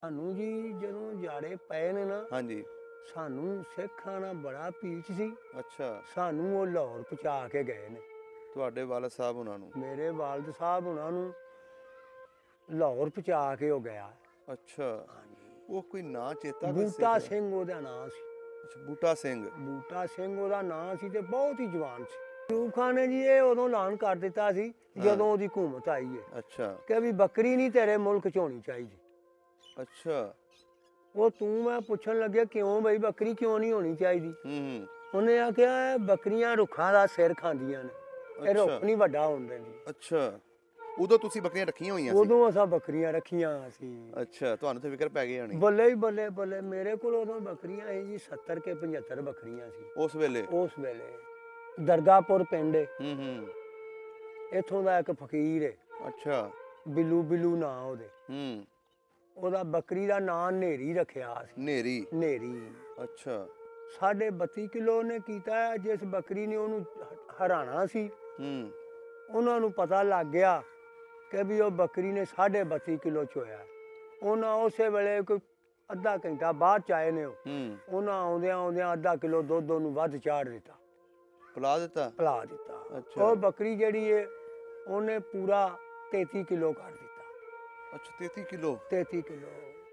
ਸਾਨੂੰ ਜੀ ਜਦੋਂ ਜਾੜੇ ਪਏ ਨੇ ਨਾ, ਹਾਂਜੀ। ਸਾਨੂੰ ਸਿੱਖਾਂ ਨਾਲ ਬੜਾ ਪੀਚ ਸੀ। ਅੱਛਾ, ਸਾਨੂੰ ਉਹ ਲਾਹੌਰ ਪਹੁੰਚਾ ਕੇ ਗਏ ਨੇ। ਤੁਹਾਡੇ ਵਾਲਦ ਸਾਹਿਬ ਉਹਨਾਂ ਨੂੰ? ਮੇਰੇ ਵਾਲਦ ਸਾਹਿਬ ਉਹਨਾਂ ਨੂੰ ਲਾਹੌਰ ਪਹੁੰਚਾ ਕੇ ਉਹ ਗਿਆ। ਅੱਛਾ, ਹਾਂਜੀ, ਉਹ ਕੋਈ ਨਾਂ ਚੇਤਾ ਕੋਈ ਬੂਟਾ ਸਿੱਖ ਦਾ? ਸਿੰਘ ਉਹਦਾ ਨਾਂ ਸੀ। ਅੱਛਾ, ਬੂਟਾ ਸਿੰਘ। ਬੂਟਾ ਸਿੰਘ ਉਹਦਾ ਨਾਂ ਸੀ ਤੇ ਬਹੁਤ ਹੀ ਜਵਾਨ ਸੀ। ਅਯੂਬ ਖਾਨ ਨੇ ਜੀ ਇਹ ਉਦੋਂ ਐਲਾਨ ਕਰ ਦਿੱਤਾ ਸੀ ਜਦੋਂ ਉਹਦੀ ਹਕੂਮਤ ਆਈ ਹੈ ਅੱਛਾ ਕਿ ਵੀ ਬੱਕਰੀ ਨਹੀਂ ਤੇਰੇ ਮੁਲਕ 'ਚ ਹੋਣੀ ਚਾਹੀਦੀ। ਅੱਛਾ। ਉਹ ਤੂੰ ਮੈਂ ਪੁੱਛਣ ਲੱਗਿਆ ਕਿਉਂ ਬਈ ਬੱਕਰੀ ਕਿਉਂ ਨਹੀਂ ਹੋਣੀ ਚਾਹੀਦੀ? ਹੂੰ। ਉਹਨੇ ਆਖਿਆ ਇਹ ਬੱਕਰੀਆਂ ਰੁੱਖਾਂ ਦਾ ਸਿਰ ਖਾਂਦੀਆਂ ਨੇ, ਇਹ ਅੱਛਾ ਰੁੱਖ ਨਹੀਂ ਵੱਡਾ ਹੋਣ ਦਿੰਦੀ। ਅੱਛਾ, ਉਦੋਂ ਤੁਸੀਂ ਬੱਕਰੀਆਂ ਰੱਖੀਆਂ ਹੋਈਆਂ ਸੀ? ਉਦੋਂ ਅਸਾਂ ਬੱਕਰੀਆਂ ਰੱਖੀਆਂ ਸੀ। ਅੱਛਾ, ਤੁਹਾਨੂੰ ਤੇ ਫਿਕਰ ਪੈ ਗਈ ਹੋਣੀ ਬੱਲੇ ਹੀ ਬੱਲੇ ਬੱਲੇ, ਮੇਰੇ ਕੋਲ ਉਦੋਂ ਬੱਕਰੀਆਂ ਸੀ ਜੀ 70 ਕੇ 75 ਬੱਕਰੀਆਂ ਸੀ ਉਸ ਵੇਲੇ। ਉਸ ਵੇਲੇ। ਦਰਗਾਹਪੁਰ ਪਿੰਡ ਏ, ਹੂੰ। ਇੱਥੋਂ ਦਾ ਇੱਕ ਫਕੀਰ ਏ, ਅੱਛਾ। ਬਿੱਲੂ ਬਿੱਲੂ ਨਾਂ ਉਹਦੇ। ਹੂੰ। ਉਹਦਾ ਬੱਕਰੀ ਦਾ ਨਾਂ ਨੇਰੀ ਰੱਖਿਆ ਸੀ। ਨੇਰੀ। ਨੇਰੀ। ਅੱਛਾ। 32.5 ਕਿਲੋ ਨੇ ਕੀਤਾ। ਜਿਸ ਬੱਕਰੀ ਨੇ ਉਹਨੂੰ ਹਰਾਣਾ ਸੀ, ਹੂੰ। ਉਹਨਾਂ ਨੂੰ ਪਤਾ ਲੱਗ ਗਿਆ ਕਿ ਵੀ ਉਹ ਬੱਕਰੀ ਨੇ 32.5 ਕਿਲੋ ਚੋਇਆ। ਉਹਨਾਂ ਉਸੇ ਵੇਲੇ ਕੋਈ ਅੱਧਾ ਘੰਟਾ ਬਾਅਦ ਚ ਆਏ ਨੇ ਹੂੰ। ਉਹਨਾਂ ਆਉਂਦਿਆਂ ਆਉਂਦਿਆਂ ਅੱਧਾ ਕਿਲੋ ਦੁੱਧ ਉਹਨੂੰ ਵੱਧ ਚਾੜ ਦਿੱਤਾ, ਪਿਲਾ ਦਿੱਤਾ? ਪਿਲਾ ਦਿੱਤਾ। ਅੱਛਾ। ਉਹ ਬੱਕਰੀ ਜਿਹੜੀ ਏ ਉਹਨੇ ਪੂਰਾ 33 ਕਿਲੋ ਕਰ ਦਿੱਤਾ। ਅੱਛਾ, 33 ਕਿਲੋ? 33 ਕਿਲੋ।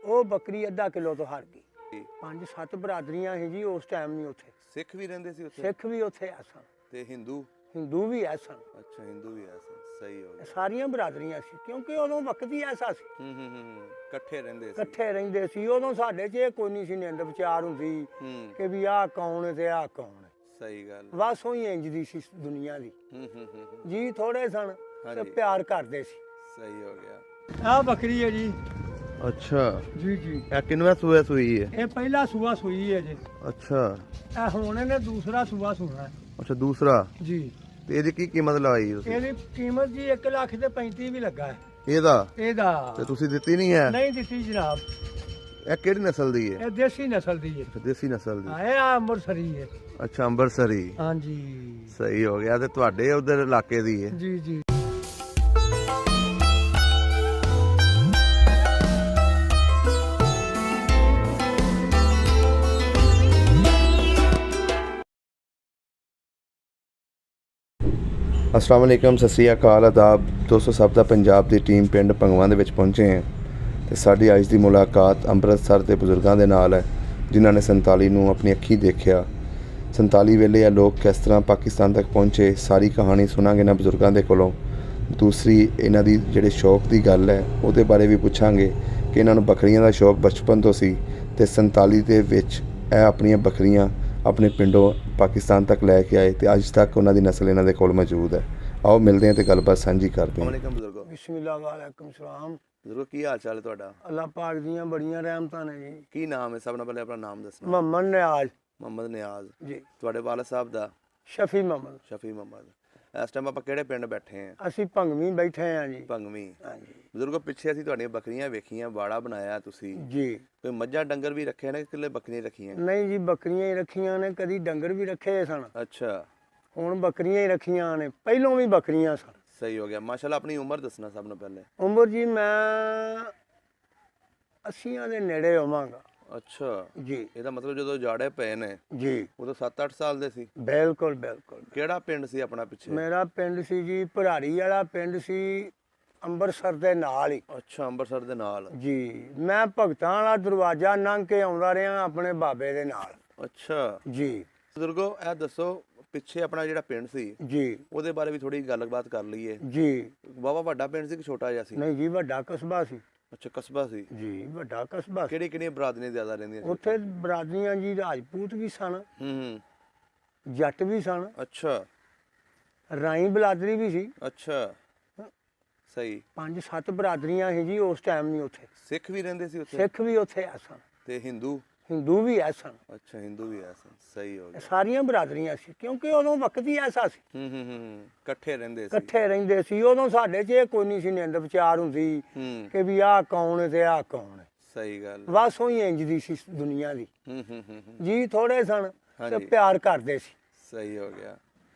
ਉਹ ਬੱਕਰੀ ਅੱਧਾ ਕਿਲੋ ਤੋਂ ਹਾਰ ਗਈ। 5-7 ਬਰਾਦਰੀਆਂ ਸੀ ਜੀ ਉਸ ਟਾਈਮ ਨਹੀਂ ਉੱਥੇ। ਸਿੱਖ ਵੀ ਰਹਿੰਦੇ ਸੀ ਉੱਥੇ? ਸਿੱਖ ਵੀ ਉੱਥੇ ਆ ਸਨ ਤੇ ਹਿੰਦੂ? ਹਿੰਦੂ ਵੀ ਐ ਸਨ। ਅੱਛਾ, ਹਿੰਦੂ ਵੀ ਐ ਸਨ। ਸਹੀ ਹੋ ਗਿਆ। ਸਾਰੀਆਂ ਬਰਾਦਰੀਆਂ ਸੀ ਕਿਉਂਕਿ ਉਦੋਂ ਵਕਤ ਹੀ ਐਸਾ ਸੀ। ਹੂੰ। ਇਕੱਠੇ ਰਹਿੰਦੇ ਸੀ? ਇਕੱਠੇ ਰਹਿੰਦੇ ਸੀ। ਉਦੋਂ ਸਾਡੇ 'ਚ ਇਹ ਕੋਈ ਨਹੀਂ ਸੀ ਨਿੰਦ ਵਿਚਾਰ ਹੁੰਦੀ ਹੂੰ। ਕਿ ਵੀ ਆਹ ਕੌਣ ਹੈ ਤੇ ਆਹ ਕੌਣ ਹੈ। ਸਹੀ ਗੱਲ। ਬਸ ਉਹੀ ਇੰਜ ਦੀ ਸੀ ਦੁਨੀਆ ਦੀ। ਹੂੰ। ਜੀ ਥੋੜੇ ਸਨ ਤੇ ਹਾਂਜੀ। ਪਿਆਰ ਕਰਦੇ ਸੀ। ਸਹੀ ਹੋ ਗਿਆ। ਆਹ ਬੱਕਰੀ ਹੈ ਜੀ। ਅੱਛਾ, ਜੀ ਜੀ, ਇਹ ਕਿੰਨਵਾਂ ਸੂਆ ਸੂਈ ਹੈ? ਇਹ ਪਹਿਲਾ ਸੂਆ ਸੂਈ ਹੈ ਜੀ। ਅੱਛਾ। ਇਹ ਹੁਣ ਇਹਨੇ ਦੂਸਰਾ ਸੂਆ ਸੂਣਾ ਹੈ ਅੱਛਾ, ਦੂਸਰਾ। ਜੀ। ਤੇ ਇਹਦੀ ਕੀ ਕੀਮਤ ਲਾਈ ਤੁਸੀਂ? ਇਹਦੀ ਕੀਮਤ ਜੀ 1 ਲੱਖ ਤੇ 35 ਵੀ ਲੱਗਾ ਹੈ ਇਹਦਾ? ਇਹਦਾ ਤੇ ਤੁਸੀਂ ਦਿੱਤੀ ਨਹੀਂ ਹੈ? ਨਹੀਂ ਦਿੱਤੀ ਜਨਾਬ। ਇਹ ਕਿਹੜੀ ਨਸਲ ਦੀ ਹੈ? ਇਹ ਦੇਸੀ ਨਸਲ ਦੀ ਹੈ। ਅੱਛਾ, ਦੇਸੀ ਨਸਲ ਦੀ। ਹਾਂ, ਇਹ ਅੰਮ੍ਰਿਤਸਰੀ ਹੈ। ਅੱਛਾ, ਅੰਬਰਸਰੀ। ਹਾਂਜੀ। ਸਹੀ ਹੋ ਗਿਆ। ਤੇ ਤੁਹਾਡੇ ਉਧਰ ਇਲਾਕੇ ਦੀ ਹੈ? ਜੀ ਜੀ। अस्सलाम वालेकुम, सत श्री अकाल, आदाब दोस्तों। सਭ ਦਾ ਪੰਜਾਬ ਦੀ ਟੀਮ ਪਿੰਡ ਭੰਗਵਾਂ ਦੇ ਵਿੱਚ ਪਹੁੰਚੇ ਹਾਂ ਤੇ ਸਾਡੀ ਅੱਜ ਦੀ ਮੁਲਾਕਾਤ ਅੰਮ੍ਰਿਤਸਰ ਦੇ ਬਜ਼ੁਰਗਾਂ ਦੇ ਨਾਲ ਹੈ ਜਿਨ੍ਹਾਂ ਨੇ 47 ਨੂੰ ਆਪਣੀ ਅੱਖੀਂ ਦੇਖਿਆ। 47 ਵੇਲੇ ਇਹ ਲੋਕ ਕਿਸ ਤਰ੍ਹਾਂ ਪਾਕਿਸਤਾਨ ਤੱਕ ਪਹੁੰਚੇ, ਸਾਰੀ ਕਹਾਣੀ ਸੁਣਾਂਗੇ ਇਹਨਾਂ ਬਜ਼ੁਰਗਾਂ ਦੇ ਕੋਲੋਂ। ਦੂਸਰੀ ਇਹਨਾਂ ਦੀ ਜਿਹੜੇ ਸ਼ੌਕ ਦੀ ਗੱਲ ਹੈ ਉਹਦੇ ਬਾਰੇ ਵੀ ਪੁੱਛਾਂਗੇ ਕਿ ਇਹਨਾਂ ਨੂੰ ਬੱਕਰੀਆਂ ਦਾ ਸ਼ੌਕ ਬਚਪਨ ਤੋਂ ਸੀ ਤੇ 47 ਦੇ ਵਿੱਚ ਇਹ ਆਪਣੀਆਂ ਬੱਕਰੀਆਂ ਆਪਣੇ ਪਿੰਡੋਂ ਪਾਕਿਸਤਾਨ ਤੱਕ ਲੈ ਕੇ ਆਏ ਤੇ ਅੱਜ ਤੱਕ ਉਹਨਾਂ ਦੀ ਨਸਲ ਇਹਨਾਂ ਦੇ ਕੋਲ ਮੌਜੂਦ ਹੈ। ਆਓ ਮਿਲਦੇ ਹਾਂ ਤੇ ਗੱਲਬਾਤ ਸਾਂਝੀ ਕਰਦੇ ਹਾਂ। ਵਾਲੇਕੁਮ ਬਜ਼ੁਰਗੋ। ਬਿਸਮਿਲ੍ਲਾ ਵਾਲੇਕੁਮ ਸਲਾਮ। ਬਜ਼ੁਰਗੋ, ਕੀ ਹਾਲ ਚਾਲ ਹੈ ਤੁਹਾਡਾ? ਅੱਲਾਹ ਪਾਕ ਦੀਆਂ ਬੜੀਆਂ ਰਹਿਮਤਾਂ ਨੇ ਜੀ। ਕੀ ਨਾਮ ਹੈ? ਸਭ ਨਾਲ ਪਹਿਲੇ ਆਪਣਾ ਨਾਮ ਦੱਸਣਾ। ਮੁਹੰਮਦ ਨਿਆਜ਼ ਮੁਹੰਮਦ ਨਿਆਜ਼ ਜੀ। ਤੁਹਾਡੇ ਵਾਲਦ ਸਾਹਿਬ ਦਾ? ਸ਼ਫੀ ਮੁਹੰਮਦ। ਸ਼ਫੀ ਮੁਹੰਮਦ। ਇਸ ਟਾਈਮ ਆਪਾਂ ਕਿਹੜੇ ਪਿੰਡ ਬੈਠੇ ਹਾਂ? ਅਸੀਂ ਭੰਗਵੀਂ ਬੈਠੇ ਹਾਂ ਜੀ। ਭੰਗਵੀਂ। ਹਾਂਜੀ ਬਜ਼ੁਰਗੋ, ਪਿੱਛੇ ਅਸੀਂ ਤੁਹਾਡੀਆਂ ਬੱਕਰੀਆਂ ਵੇਖੀਆਂ, ਬਾੜਾ ਬਣਾਇਆ ਤੁਸੀਂ। ਜੀ। ਕੋਈ ਮੱਝਾਂ ਡੰਗਰ ਵੀ ਰੱਖੇ ਨੇ? ਇਕੱਲੇ ਬੱਕਰੀਆਂ ਰੱਖੀਆਂ? ਨਹੀਂ ਜੀ, ਬੱਕਰੀਆਂ ਹੀ ਰੱਖੀਆਂ ਨੇ। ਕਦੀ ਡੰਗਰ ਵੀ ਰੱਖੇ ਸਨ, ਅੱਛਾ। ਹੁਣ ਬੱਕਰੀਆਂ ਹੀ ਰੱਖੀਆਂ ਨੇ। ਪਹਿਲੋਂ ਵੀ ਬੱਕਰੀਆਂ ਸਨ। ਸਹੀ ਹੋ ਗਿਆ। ਮਾਸ਼ਾਅੱਲਾ। ਆਪਣੀ ਉਮਰ ਦੱਸਣਾ ਸਭ ਨੂੰ ਪਹਿਲੇ। ਉਮਰ ਜੀ ਮੈਂ 80 ਦੇ ਨੇੜੇ ਹੋਵਾਂਗਾ। ਅੱਛਾ ਜੀ। ਇਹਦਾ ਮਤਲਬ ਜਦੋਂ ਜਾੜੇ ਪਏ ਨੇ ਜੀ ਉਦੋਂ 7-8 ਸਾਲ ਦੇ ਸੀ? ਬਿਲਕੁਲ ਬਿਲਕੁਲ। ਕਿਹੜਾ ਪਿੰਡ ਸੀ ਆਪਣਾ ਪਿੱਛੇ? ਮੇਰਾ ਪਿੰਡ ਸੀ ਜੀ ਭਰਾੜੀ ਵਾਲਾ ਪਿੰਡ ਸੀ, ਅੰਮ੍ਰਿਤਸਰ ਦੇ ਨਾਲ ਹੀ। ਅੱਛਾ, ਅੰਮ੍ਰਿਤਸਰ ਦੇ ਨਾਲ। ਜੀ। ਮੈਂ ਭਗਤਾਂ ਵਾਲਾ ਦਰਵਾਜ਼ਾ ਲੰਘ ਕੇ ਆਉਂਦਾ ਰਿਹਾ ਆਪਣੇ ਬਾਬੇ ਦੇ ਨਾਲ। ਅੱਛਾ ਜੀ। ਬਜ਼ੁਰਗੋ, ਇਹ ਦੱਸੋ ਪਿੱਛੇ ਆਪਣਾ ਜਿਹੜਾ ਪਿੰਡ ਸੀ ਜੀ ਉਹਦੇ ਬਾਰੇ ਵੀ ਥੋੜੀ ਗੱਲਬਾਤ ਕਰ ਲਈਏ। ਜੀ। ਵਾਹਵਾ ਵੱਡਾ ਪਿੰਡ ਸੀ ਕਿ ਛੋਟਾ ਜਿਹਾ ਸੀ? ਨਹੀਂ ਜੀ, ਵੱਡਾ ਕਸਬਾ ਸੀ। ਅੱਛਾ, ਕਸਬਾ ਸੀ। ਜੀ, ਵੱਡਾ ਕਸਬਾ ਸੀ। ਕਿਹੜੀਆਂ ਬਰਾਦਰੀਆਂ ਜ਼ਿਆਦਾ ਰਹਿੰਦੀਆਂ ਸੀ ਉੱਥੇ ਬਰਾਦਰੀਆਂ ਜੀ ਰਾਜਪੂਤ ਵੀ ਸਨ, ਹੂੰ। ਜੱਟ ਵੀ ਸਨ, ਅੱਛਾ ਰਾਈ ਬਲਾਦਰੀ ਵੀ ਸੀ। ਅੱਛਾ। ਸਹੀ। 5-7 ਬਰਾਦਰੀਆਂ ਸੀ ਜੀ ਉਸ ਟਾਈਮ ਨਹੀਂ ਉੱਥੇ। ਸਿੱਖ ਵੀ ਰਹਿੰਦੇ ਸੀ ਉੱਥੇ? ਸਿੱਖ ਵੀ ਉੱਥੇ ਆ ਸਨ ਤੇ ਹਿੰਦੂ? ਹਿੰਦੂ ਵੀ ਐ ਸਨ। ਅੱਛਾ, ਹਿੰਦੂ ਵੀ ਐ ਸਨ। ਸਹੀ ਹੋ ਗਿਆ। ਸਾਰੀਆਂ ਬਰਾਦਰੀਆਂ ਸੀ ਕਿਉਂਕਿ ਉਦੋਂ ਵਕਤ ਹੀ ਐਸਾ ਸੀ। ਹੂੰ। ਇਕੱਠੇ ਰਹਿੰਦੇ ਸੀ? ਇਕੱਠੇ ਰਹਿੰਦੇ ਸੀ। ਉਦੋਂ ਸਾਡੇ 'ਚ ਇਹ ਕੋਈ ਨਹੀਂ ਸੀ ਨਿੰਦ ਵਿਚਾਰ ਹੁੰਦੀ ਹੂੰ। ਕਿ ਵੀ ਆਹ ਕੌਣ ਹੈ ਤੇ ਆਹ ਕੌਣ ਹੈ। ਸਹੀ ਗੱਲ। ਬਸ ਉਹੀ ਇੰਜ ਦੀ ਸੀ ਦੁਨੀਆ ਦੀ। ਹੂੰ। ਜੀ ਥੋੜੇ ਸਨ ਤੇ ਹਾਂਜੀ। ਪਿਆਰ ਕਰਦੇ ਸੀ। ਸਹੀ ਹੋ ਗਿਆ।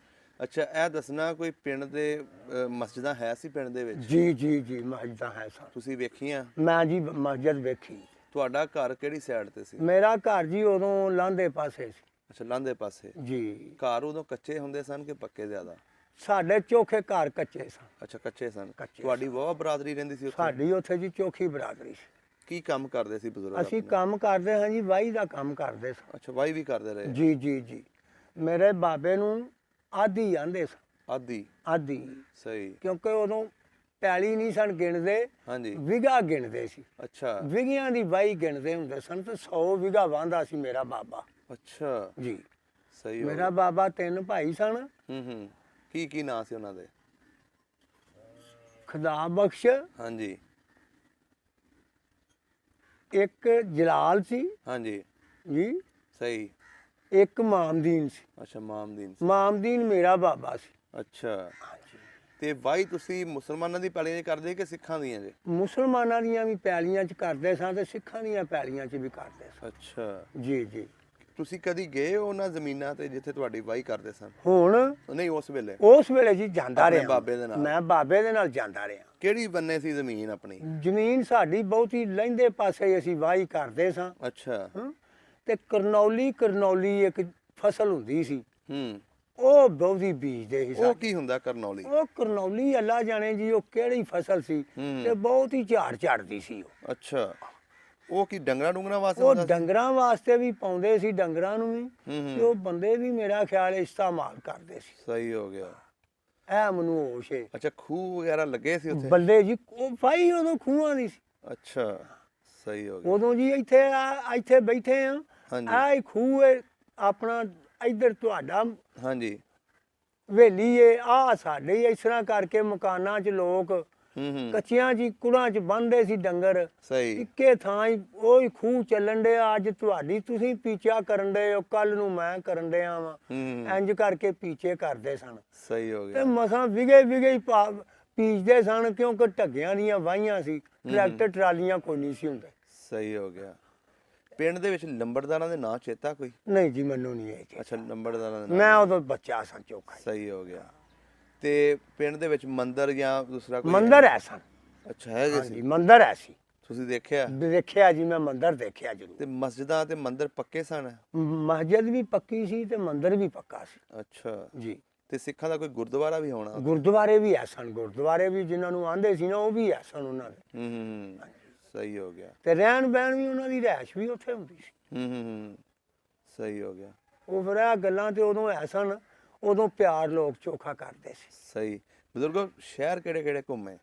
ਅੱਛਾ, ਇਹ ਦੱਸਣਾ ਕੋਈ ਪਿੰਡ ਦੇ ਮਸਜਿਦਾਂ ਹੈ ਸੀ ਪਿੰਡ ਦੇ ਵਿੱਚ? ਜੀ ਜੀ ਜੀ, ਮਸਜਿਦਾਂ ਹੈ ਸਨ। ਤੁਸੀਂ ਵੇਖੀਆਂ? ਮੈਂ ਜੀ ਮਸਜਿਦ ਵੇਖੀ। ਤੁਹਾਡਾ ਘਰ ਕਿਹੜੀ ਸਾਈਡ ਤੇ ਸੀ? ਮੇਰਾ ਘਰ ਜੀ ਉਦੋਂ ਲਾਂਦੇ ਪਾਸੇ ਸੀ ਅੱਛਾ, ਲਾਂਦੇ ਪਾਸੇ। ਜੀ। ਘਰ ਉਦੋਂ ਕੱਚੇ ਹੁੰਦੇ ਸਨ ਕਿ ਪੱਕੇ ਜ਼ਿਆਦਾ? ਸਾਡੇ ਚੋਖੇ ਘਰ ਕੱਚੇ ਸਨ। ਅੱਛਾ, ਕੱਚੇ ਸਨ। ਕੱਚੇ ਤੁਹਾਡੀ ਵਾਹ ਬਰਾਦਰੀ ਰਹਿੰਦੀ ਸੀ ਉੱਥੇ? ਸਾਡੀ ਉੱਥੇ ਜੀ ਚੋਖੀ ਬਰਾਦਰੀ ਸੀ। ਕੀ ਕੰਮ ਕਰਦੇ ਸੀ ਬਜ਼ੁਰਗ ਅਸੀਂ ਆਪਣੇ? ਕੰਮ ਕਰਦੇ ਹਾਂ ਜੀ, ਵਾਹੀ ਦਾ ਕੰਮ ਕਰਦੇ ਸਾਂ। ਅੱਛਾ, ਵਾਹੀ ਵੀ ਕਰਦੇ ਰਹੇ? ਜੀ ਜੀ ਜੀ। ਮੇਰੇ ਬਾਬੇ ਨੂੰ ਆਦੀ ਆਂਦੇ ਸਨ। ਆਦੀ? ਆਦੀ। ਸਹੀ। ਕਿਉਂਕਿ ਉਦੋਂ ਪੈਲੀ ਨਹੀਂ ਸਨ ਗਿਣਦੇ, ਹਾਂਜੀ। ਵਿਗਾ ਗਿਣਦੇ ਸੀ। ਅੱਛਾ। ਵਿਗਿਆਂ ਦੀ ਵਾਹੀ ਗਿਣਦੇ ਹੁੰਦੇ ਸਨ ਤੇ 100 ਵਿਗਾ ਵਾਹੁੰਦਾ ਸੀ ਮੇਰਾ ਬਾਬਾ। ਅੱਛਾ ਜੀ। ਸਹੀ ਹੋ ਮੇਰਾ ਗਿਆ। ਬਾਬਾ 3 ਭਾਈ ਸਨ। ਕੀ ਨਾਂ ਸੀ ਉਹਨਾਂ ਦੇ? ਖੁਦਾ ਬਖਸ਼, ਹਾਂਜੀ। ਇੱਕ ਜਲਾਲ ਸੀ ਹਾਂਜੀ। ਜੀ, ਸਹੀ। ਇੱਕ ਮਾਮਦੀਨ ਸੀ। ਅੱਛਾ, ਮਾਮਦੀਨ ਸੀ। ਮਾਮਦੀਨ ਮੇਰਾ ਬਾਬਾ ਸੀ। ਅੱਛਾ। ਤੇ ਵਾਹੀ ਤੁਸੀਂ ਮੁਸਲਮਾਨਾਂ ਦੀ ਪੈਲੀਆਂ 'ਚ ਕਰਦੇ ਕਿ ਸਿੱਖਾਂ ਦੀਆਂ ਜੀ? ਮੁਸਲਮਾਨਾਂ ਦੀਆਂ ਵੀ ਪੈਲੀਆਂ 'ਚ ਕਰਦੇ ਸਾਂ ਤੇ ਸਿੱਖਾਂ ਦੀਆਂ ਪੈਲੀਆਂ 'ਚ ਵੀ ਕਰਦੇ ਸਾਂ। ਅੱਛਾ। ਜੀ ਜੀ। ਤੁਸੀਂ ਕਦੀ ਗਏ ਹੋ ਉਹਨਾਂ ਜ਼ਮੀਨਾਂ ਤੇ ਜਿੱਥੇ ਤੁਹਾਡੀ ਵਾਹੀ ਕਰਦੇ ਸਨ? ਹੁਣ ਨਹੀਂ, ਉਸ ਵੇਲੇ? ਉਸ ਵੇਲੇ ਜੀ ਜਾਂਦਾ ਆਪਣੇ ਰਿਹਾ। ਬਾਬੇ ਦੇ ਨਾਲ? ਮੈਂ ਬਾਬੇ ਦੇ ਨਾਲ ਜਾਂਦਾ ਰਿਹਾ। ਕਿਹੜੀ ਬੰਨੇ ਸੀ ਜ਼ਮੀਨ ਆਪਣੀ? ਜ਼ਮੀਨ ਸਾਡੀ ਬਹੁਤੀ ਲਹਿੰਦੇ ਪਾਸੇ ਅਸੀਂ ਵਾਹੀ ਕਰਦੇ ਸਾਂ। ਅੱਛਾ। ਤੇ ਕਰਨੌਲੀ ਇੱਕ ਫਸਲ ਹੁੰਦੀ ਸੀ, ਹੂੰ। ਉਹ ਬਹੁਤੀ ਬੀਜਦੇ ਸੀ। ਉਹ ਕੀ ਹੁੰਦਾ ਕਰਨੌਲੀ? ਉਹ ਕਰਨੌਲੀ ਅੱਲਾ ਜਾਣੇ ਜੀ ਉਹ ਕਿਹੜੀ ਫਸਲ ਸੀ ਤੇ ਬਹੁਤ ਹੀ ਝਾੜ ਝੜਦੀ ਸੀ ਉਹ। ਅੱਛਾ। ਉਹ ਕੀ ਡੰਗਰਾਂ ਵਾਸਤੇ ਉਹ ਹੁੰਦਾ ਸੀ? ਡੰਗਰਾਂ ਵਾਸਤੇ ਵੀ ਪਾਉਂਦੇ ਸੀ, ਡੰਗਰਾਂ ਨੂੰ ਵੀ, ਤੇ ਉਹ ਬੰਦੇ ਵੀ ਮੇਰਾ ਖਿਆਲ ਇਸਤੇਮਾਲ ਕਰਦੇ ਸੀ। ਸਹੀ ਹੋ ਗਿਆ। ਇਹ ਮੈਨੂੰ ਹੋਸ਼ ਹੈ। ਅੱਛਾ, ਖੂਹ ਵਗੈਰਾ ਲੱਗੇ ਸੀ ਉੱਥੇ? ਬੱਲੇ ਜੀ, ਉਹ ਫਾਈ ਉਦੋਂ ਖੂਹਾਂ ਦੀ ਸੀ। ਅੱਛਾ, ਸਹੀ ਹੋ ਗਿਆ। ਉਦੋਂ ਜੀ ਇੱਥੇ ਬੈਠੇ ਆ, ਹਾਂਜੀ। ਆਹ ਹੀ ਖੂਹ ਹੈ ਆਪਣਾ, ਇੱਧਰ ਤੁਹਾਡਾ ਹਾਂਜੀ। ਹਵੇਲੀ ਏ, ਆਹ ਸਾਡੇ ਇਸ ਤਰ੍ਹਾਂ ਕਰਕੇ ਮਕਾਨਾਂ 'ਚ ਲੋਕ ਕੱਚੀਆਂ ਜੀ ਕੁੜਾਂ 'ਚ ਬੰਨ੍ਹਦੇ ਸੀ ਡੰਗਰ। ਸਹੀ। ਇੱਕੇ ਥਾਂ ਹੀ ਉਹ ਹੀ ਖੂਹ ਚੱਲਣ ਡਿਆ, ਅੱਜ ਤੁਹਾਡੀ ਤੁਸੀਂ ਪੀਚਾ ਕਰਨ ਡਏ ਹੋ, ਕੱਲ ਨੂੰ ਮੈਂ ਕਰਨ ਡਿਆ ਵਾਂ। ਇੰਜ ਕਰਕੇ ਪੀਚੇ ਕਰਦੇ ਸਨ। ਸਹੀ ਹੋ ਤੇ ਗਿਆ। ਮਸਾਂ ਵਿਗੇ ਹੀ ਪੀਚਦੇ ਸਨ, ਕਿਉਂਕਿ ਢੱਗਿਆਂ ਦੀਆਂ ਵਾਹੀਆਂ ਸੀ, ਟਰੈਕਟਰ ਟਰਾਲੀਆਂ ਕੋਈ ਨਹੀਂ ਸੀ ਹੁੰਦੇ। ਸਹੀ ਹੋ ਗਿਆ। ਪਿੰਡ ਦੇ ਵਿੱਚ ਲੰਬੜਦਾਰਾਂ ਦੇ ਨਾਂ ਚੇਤਾ ਕੋਈ? ਨਹੀਂ ਜੀ, ਮੈਨੂੰ ਨਹੀਂ ਇਹ ਚੀਜ਼। ਅੱਛਾ, ਲੰਬੜਦਾਰਾਂ ਦੇ ਨਾਂ? ਮੈਂ ਉਦੋਂ ਬੱਚਾ ਸਾਂ ਚੋਖਾ। ਸਹੀ ਹੋ ਗਿਆ। ਤੇ ਪਿੰਡ ਦੇ ਵਿੱਚ ਮੰਦਿਰ ਜਾਂ ਦੂਸਰਾ ਕੋਈ? ਮੰਦਿਰ ਹੈ ਸਨ। ਅੱਛਾ, ਹੈਗੇ ਹਾਂਜੀ, ਸੀ? ਮੰਦਿਰ ਹੈ ਸੀ। ਤੁਸੀਂ ਦੇਖਿਆ? ਦੇਖਿਆ ਜੀ, ਮੈਂ ਮੰਦਿਰ ਦੇਖਿਆ ਜ਼ਰੂਰ। ਤੇ ਮਸਜਿਦਾਂ ਤੇ ਮੰਦਿਰ ਪੱਕੇ ਸਨ? ਮਸਜਿਦ ਵੀ ਪੱਕੀ ਸੀ ਤੇ ਮੰਦਿਰ ਵੀ ਪੱਕਾ ਸੀ। ਅੱਛਾ ਜੀ। ਤੇ ਸਿੱਖਾਂ ਦਾ ਕੋਈ ਗੁਰਦੁਆਰਾ ਵੀ ਹੋਣਾ? ਗੁਰਦੁਆਰੇ ਵੀ ਐ ਸਨ, ਗੁਰਦੁਆਰੇ ਵੀ ਜਿਨ੍ਹਾਂ ਨੂੰ ਆਂਦੇ ਸੀ ਨਾ, ਉਹ ਵੀ ਐ ਸਨ ਉਹਨਾਂ ਦੇ। ਸਹੀ ਹੋ ਗਿਆ। ਤੇ ਰਹਿਣ ਬਹਿਣ ਵੀ ਉਹਨਾਂ ਦੀ ਰਹਿਸ਼ ਵੀ ਉੱਥੇ ਹੁੰਦੀ ਸੀ। ਸਹੀ ਹੋ ਗਿਆ। ਉਹ ਫਿਰ ਇਹ ਗੱਲਾਂ ਤੇ ਉਦੋਂ ਐ ਸਨ, ਉਦੋਂ ਪਿਆਰ ਲੋਕ ਚੋਖਾ ਕਰਦੇ ਸੀ। ਸਹੀ। ਬਜ਼ੁਰਗੋ, ਸ਼ਹਿਰ ਕਿਹੜੇ ਕਿਹੜੇ ਘੁੰਮੇ?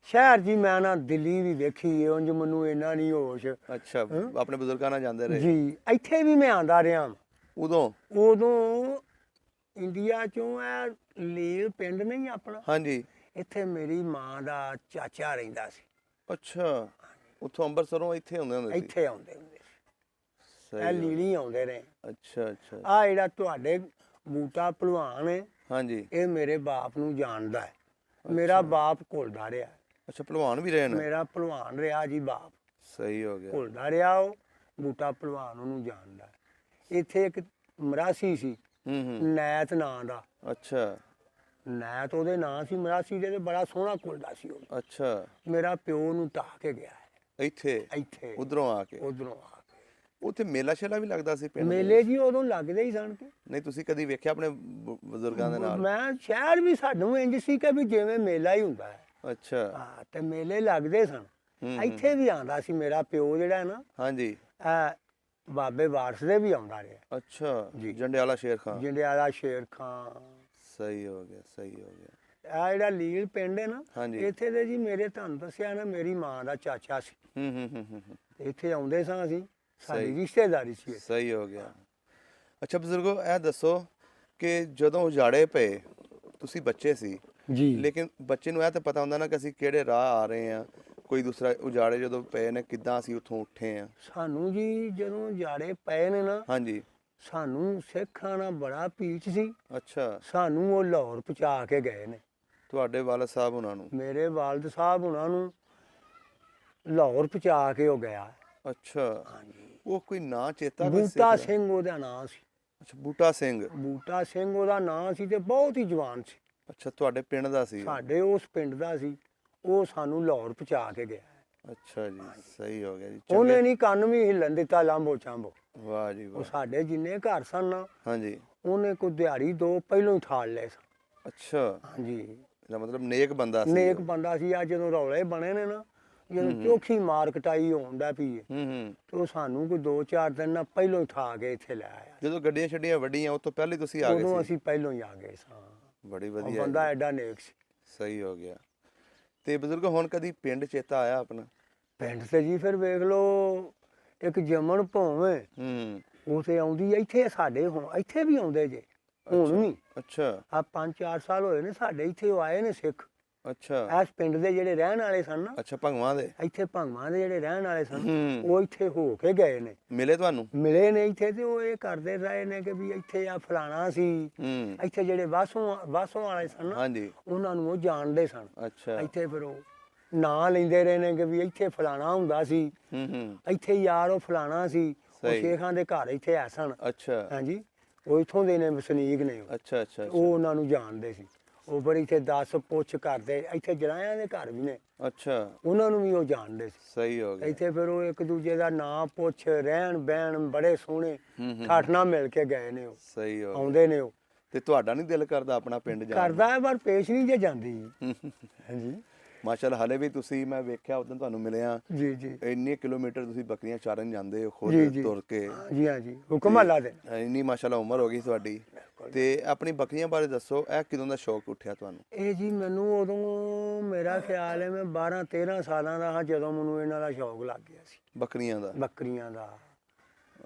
ਸ਼ਹਿਰ ਜੀ ਮੈਂ ਨਾ ਦਿੱਲੀ ਵੀ ਵੇਖੀ, ਉਂਝ ਮੈਨੂੰ ਇੰਨਾ ਨਹੀਂ ਹੋਸ਼। ਅੱਛਾ, ਆਪਣੇ ਬਜ਼ੁਰਗਾਂ ਨਾਲ ਜਾਂਦੇ ਰਹੇ? ਜੀ। ਇੱਥੇ ਵੀ ਮੈਂ ਆਂਦਾ ਰਿਹਾ। ਉਦੋਂ ਇੰਡੀਆ ਚੋਂ ਇਹ ਲੀਲ ਪਿੰਡ ਨਹੀਂ ਆਪਣਾ? ਹਾਂਜੀ। ਇੱਥੇ ਮੇਰੀ ਮਾਂ ਦਾ ਚਾਚਾ ਰਹਿੰਦਾ ਸੀ। ਅੱਛਾ, ਉੱਥੋਂ ਅੰਮ੍ਰਿਤਸਰੋਂ ਇੱਥੇ ਆਉਂਦੇ ਹੁੰਦੇ ਸੀ? ਇੱਥੇ ਆਉਂਦੇ ਹੁੰਦੇ ਸੀ। ਇਹ ਲੀਲੀ ਆਉਂਦੇ ਰਹੇ। ਅੱਛਾ ਅੱਛਾ। ਆ ਜਿਹੜਾ ਤੁਹਾਡੇ ਬੂਟਾ ਭਲਵਾਨ ਹੈ, ਹਾਂਜੀ, ਇਹ ਮੇਰੇ ਬਾਪ ਨੂੰ ਜਾਣਦਾ ਹੈ। ਮੇਰਾ ਬਾਪ ਘੁਲਦਾ ਰਿਹਾ। ਅੱਛਾ, ਭਲਵਾਨ ਵੀ ਰਹੇ ਨੇ? ਮੇਰਾ ਭਲਵਾਨ ਰਿਹਾ ਜੀ ਬਾਪ। ਸਹੀ ਹੋ ਗਿਆ। ਘੁਲਦਾ ਰਿਹਾ ਉਹ, ਬੂਟਾ ਭਲਵਾਨ ਉਹਨੂੰ ਜਾਣਦਾ। ਇੱਥੇ ਇੱਕ ਮਰਾਸੀ ਸੀ, ਨੈਤ ਨਾਂ ਦਾ। ਅੱਛਾ। ਨੈਤ ਉਹਦੇ ਨਾਂ ਸੀ, ਮਰਾਸੀ ਦੇ, ਤੇ ਬੜਾ ਸੋਹਣਾ ਘੁਲਦਾ ਸੀ ਉਹ। ਅੱਛਾ। ਮੇਰਾ ਪਿਓ ਨੂੰ ਢਾਹ ਕੇ ਗਿਆ ਹੈ ਇੱਥੇ ਉਧਰੋਂ ਆ ਕੇ? ਉਧਰੋਂ ਆ ਕੇ। ਉੱਥੇ ਮੇਲਾ ਸ਼ੇਲਾ ਵੀ ਲੱਗਦਾ ਸੀ ਪਿੰਡ? ਮੇਲੇ ਜੀ ਉਦੋਂ ਲੱਗਦੇ ਹੀ ਸਨ। ਨਹੀਂ, ਤੁਸੀਂ ਕਦੀ ਵੇਖਿਆ ਆਪਣੇ ਬਜ਼ੁਰਗਾਂ ਦੇ ਨਾਲ? ਮੈਂ ਸ਼ਹਿਰ ਵੀ ਸਾਨੂੰ ਇੰਜ ਸੀ ਕਿ ਵੀ ਜਿਵੇਂ ਮੇਲਾ ਹੀ ਹੁੰਦਾ ਹੈ। ਅੱਛਾ। ਹਾਂ, ਤੇ ਮੇਲੇ ਲੱਗਦੇ ਸਨ। ਇੱਥੇ ਵੀ ਆਉਂਦਾ ਸੀ ਮੇਰਾ ਪਿਓ ਜਿਹੜਾ ਨਾ। ਹਾਂਜੀ। ਬਾਬੇ ਵਾਰਸ ਦੇ ਵੀ ਆਉਂਦਾ ਰਿਹਾ। ਅੱਛਾ ਜੀ। ਜੰਡਿਆਲਾ ਸ਼ੇਰ ਖਾਂ? ਜੰਡਿਆਲਾ ਸ਼ੇਰ ਖਾਂ। ਸਹੀ ਹੋ ਗਿਆ, ਸਹੀ ਹੋ ਗਿਆ। ਆ ਜਿਹੜਾ ਲੀਲ ਪਿੰਡ ਹੈ ਨਾ, ਇੱਥੇ ਦੇ ਜੀ ਮੇਰੇ ਤੁਹਾਨੂੰ ਦੱਸਿਆ ਨਾ, ਮੇਰੀ ਮਾਂ ਦਾ ਚਾਚਾ ਸੀ। ਇੱਥੇ ਆਉਂਦੇ ਸਾਂ ਅਸੀਂ, ਸਾਡੀ ਰਿਸ਼ਤੇਦਾਰੀ ਸੀ। ਸਹੀ ਹੋ ਗਿਆ। ਅੱਛਾ ਬਜ਼ੁਰਗੋ, ਇਹ ਦੱਸੋ ਕਿ ਜਦੋਂ ਉਜਾੜੇ ਪਏ, ਤੁਸੀਂ ਬੱਚੇ ਸੀ ਜੀ, ਲੇਕਿਨ ਬੱਚੇ ਨੂੰ ਇਹ ਤਾਂ ਪਤਾ ਹੁੰਦਾ ਨਾ ਕਿ ਅਸੀਂ ਕਿਹੜੇ ਰਾਹ ਆ ਰਹੇ ਹਾਂ, ਕੋਈ ਦੂਸਰਾ ਉਜਾੜੇ ਜਦੋਂ ਪਏ ਨੇ ਕਿੱਦਾਂ ਅਸੀਂ ਉੱਥੋਂ ਉੱਠੇ ਆ? ਸਾਨੂੰ ਜੀ ਜਦੋਂ ਉਜਾੜੇ ਪਏ ਨੇ ਨਾ, ਹਾਂਜੀ, ਸਾਨੂੰ ਸਿੱਖਾਂ ਨਾਲ ਬੜਾ ਪੀਚ ਸੀ। ਅੱਛਾ। ਸਾਨੂੰ ਉਹ ਲਾਹੌਰ ਪਹੁੰਚਾ ਕੇ ਗਏ ਨੇ। ਤੁਹਾਡੇ ਵਾਲਦ ਸਾਹਿਬ ਉਹਨਾਂ ਨੂੰ? ਮੇਰੇ ਵਾਲਦ ਸਾਹਿਬ ਉਹਨਾਂ ਨੂੰ ਲਾਹੌਰ ਪਹੁੰਚਾ ਕੇ ਉਹ ਗਿਆ। ਅੱਛਾ। ਹਾਂਜੀ। ਉਹ ਕੋਈ ਨਾਂ ਚੇਤਾ? ਬੂਟਾ ਸਿੰਘ ਉਹਦਾ ਨਾਂ ਸੀ। ਅੱਛਾ, ਬੂਟਾ ਸਿੰਘ। ਬੂਟਾ ਸਿੰਘ ਉਹਦਾ ਨਾਂ ਸੀ ਤੇ ਬਹੁਤ ਹੀ ਜਵਾਨ ਸੀ। ਅੱਛਾ, ਤੁਹਾਡੇ ਪਿੰਡ ਦਾ ਸੀ? ਸਾਡੇ ਉਸ ਪਿੰਡ ਦਾ ਸੀ। ਉਹ ਸਾਨੂੰ ਲਾਹੌਰ ਪਹੁੰਚਾ ਕੇ ਗਿਆ। ਅੱਛਾ ਜੀ, ਸਹੀ ਹੋ ਗਿਆ ਜੀ। ਉਹਨੇ ਨਹੀਂ ਕੰਨ ਵੀ ਹਿੱਲਣ ਦਿੱਤਾ ਲਾਂਬੋ ਚਾਂਬੋ। ਵਾਹ ਜੀ ਉਹ ਵਾਹ। ਸਾਡੇ ਜਿੰਨੇ ਘਰ ਸਨ ਨਾ, ਹਾਂਜੀ। ਉਹਨੇ ਕੋਈ ਦਿਹਾੜੀ ਦੋ ਪਹਿਲੋਂ ਹੀ ਠਾਲ ਲਏ ਸਨ। ਅੱਛਾ, ਹਾਂਜੀ, ਇਹਦਾ ਮਤਲਬ ਨੇਕ ਬੰਦਾ ਸੀ ਨੇਕ ਉਹ। ਬੰਦਾ ਸੀ। ਆ ਜਦੋਂ ਰੌਲੇ ਬਣੇ ਨੇ ਨਾ, ਜਦੋਂ ਚੋਖੀ ਮਾਰ ਕਟਾਈ ਹੋਣ ਦਾ ਪਈ ਤੇ ਉਹ ਸਾਨੂੰ ਕੋਈ 2-4 ਦਿਨ ਨਾ ਪਹਿਲੋਂ ਹੀ ਠਾ ਕੇ ਇੱਥੇ ਲੈ ਆਇਆ। ਜਦੋਂ ਗੱਡੀਆਂ ਛੱਡੀਆਂ ਵੱਡੀਆਂ, ਉਹ ਤੋਂ ਪਹਿਲੇ ਤੁਸੀਂ ਆ ਗਏ ਉਦੋਂ ਸੀ? ਅਸੀਂ ਪਹਿਲੋਂ ਹੀ ਆ ਗਏ ਸਾਂ। ਬੜੀ ਉਹ ਵਧੀਆ ਬੰਦਾ ਜੀ, ਐਡਾ ਨੇਕ ਸੀ। ਸਹੀ ਹੋ ਗਿਆ। ਤੇ ਬਜ਼ੁਰਗ ਹੁਣ ਕਦੀ ਪਿੰਡ ਚੇਤਾ ਆਇਆ ਆਪਣਾ? ਪਿੰਡ ਤੇ ਜੀ ਫਿਰ ਵੇਖ ਲਓ, ਇੱਕ ਜੰਮਣ ਭੋਵੇਂ ਉਹ ਤੇ ਆਉਂਦੀ ਇੱਥੇ ਸਾਡੇ, ਹੁਣ ਇੱਥੇ ਵੀ ਆਉਂਦੇ ਜੇ ਹੁਣ ਵੀ। ਅੱਛਾ। ਆ 5-4 ਸਾਲ ਹੋਏ ਨੇ ਸਾਡੇ ਇੱਥੇ ਉਹ ਆਏ ਨੇ ਸਿੱਖ। ਅੱਛਾ। ਇਸ ਪਿੰਡ ਦੇ ਜਿਹੜੇ ਰਹਿਣ ਵਾਲੇ ਸਨ ਨਾ, ਅੱਛਾ, ਭੰਗਵਾਂ ਦੇ ਇੱਥੇ ਭੰਗਵਾਂ ਦੇ ਜਿਹੜੇ ਰਹਿਣ ਵਾਲੇ ਸਨ, ਉਹ ਇੱਥੇ ਹੋ ਕੇ ਗਏ ਨੇ। ਮਿਲੇ ਤੁਹਾਨੂੰ? ਮਿਲੇ ਨੇ ਇੱਥੇ, ਤੇ ਉਹ ਇਹ ਕਰਦੇ ਰਹੇ ਨੇ ਕਿ ਵੀ ਇੱਥੇ ਆ ਫਲਾਣਾ ਸੀ। ਇੱਥੇ ਜਿਹੜੇ ਵਾਸੋਂ ਵਾਲੇ ਸਨ ਨਾ, ਹਾਂਜੀ, ਉਹਨਾਂ ਨੂੰ ਉਹ ਜਾਣਦੇ ਸਨ। ਅੱਛਾ। ਇੱਥੇ ਫਿਰ ਉਹ ਨਾਂ ਲੈਂਦੇ ਰਹੇ ਨੇ ਕਿ ਵੀ ਇੱਥੇ ਫਲਾਣਾ ਹੁੰਦਾ ਸੀ, ਇੱਥੇ ਯਾਰ ਉਹ ਫਲਾਣਾ ਸੀ, ਉਹ ਸ਼ੇਖਾਂ ਦੇ ਘਰ ਇੱਥੇ ਆ ਸਨ। ਅੱਛਾ। ਹਾਂਜੀ, ਉਹ ਇੱਥੋਂ ਦੇ ਨੇ, ਵਸਨੀਕ ਨੇ। ਅੱਛਾ ਅੱਛਾ। ਉਹ ਉਹਨਾਂ ਨੂੰ ਜਾਣਦੇ ਸੀ। ਉਹ ਬੜੀ ਇੱਥੇ ਦੱਸ ਪੁੱਛ ਕਰਦੇ, ਇੱਥੇ ਜਲਾਇਆਂ ਦੇ ਘਰ ਵੀ ਨੇ। ਅੱਛਾ, ਉਹਨਾਂ ਨੂੰ ਵੀ ਉਹ ਜਾਣਦੇ ਸੀ। ਸਹੀ ਹੋ ਗਿਆ। ਇੱਥੇ ਫਿਰ ਉਹ ਇੱਕ ਦੂਜੇ ਦਾ ਨਾਂ ਪੁੱਛ, ਰਹਿਣ ਬਹਿਣ ਬੜੇ ਸੋਹਣੇ ਠਾਠ ਨਾਲ ਮਿਲ ਕੇ ਗਏ ਨੇ। ਉਹ ਸਹੀ ਹੋ ਗਿਆ। ਆਉਂਦੇ ਨੇ ਉਹ। ਤੇ ਤੁਹਾਡਾ ਨਹੀਂ ਦਿਲ ਕਰਦਾ ਆਪਣਾ ਪਿੰਡ ਜਾਣ ਨੂੰ? ਕਰਦਾ ਹੈ, ਪਰ ਪੇਸ਼ ਨਹੀਂ ਜੇ ਜਾਂਦੀ। ਹਾਂਜੀ, ਮਾਸ਼ਾਅੱਲਾ। ਹਲੇ ਵੀ ਤੁਸੀਂ, ਮੈਂ ਵੇਖਿਆ ਉਦੋਂ ਤੁਹਾਨੂੰ ਮਿਲਿਆ, ਜੀ ਜੀ, ਇੰਨੇ ਕਿਲੋਮੀਟਰ ਤੁਸੀਂ ਬੱਕਰੀਆਂ ਚਾਰਨ ਜਾਂਦੇ ਹੋ ਖੁਦ ਜੀ ਜੀ, ਤੁਰ ਕੇ। ਜੀ ਹਾਂ ਜੀ, ਹੁਕਮ ਅੱਲਾ ਦੇ। ਇੰਨੀ ਮਾਸ਼ਾਅੱਲਾ ਉਮਰ ਹੋ ਗਈ ਤੁਹਾਡੀ। ਤੇ ਆਪਣੀ ਬੱਕਰੀਆਂ ਬਾਰੇ ਦੱਸੋ, ਇਹ ਕਿਦੋਂ ਦਾ ਸ਼ੌਕ ਉੱਠਿਆ ਤੁਹਾਨੂੰ? ਇਹ ਜੀ ਮੈਨੂੰ ਉਦੋਂ, ਮੇਰਾ ਖਿਆਲ ਹੈ ਮੈਂ 12-13 ਸਾਲਾਂ ਦਾ ਹਾਂ ਜਦੋਂ ਮੈਨੂੰ ਇਹਨਾਂ ਦਾ ਸ਼ੌਕ ਲੱਗ ਗਿਆ ਸੀ, ਬੱਕਰੀਆਂ ਦਾ? ਬੱਕਰੀਆਂ ਦਾ।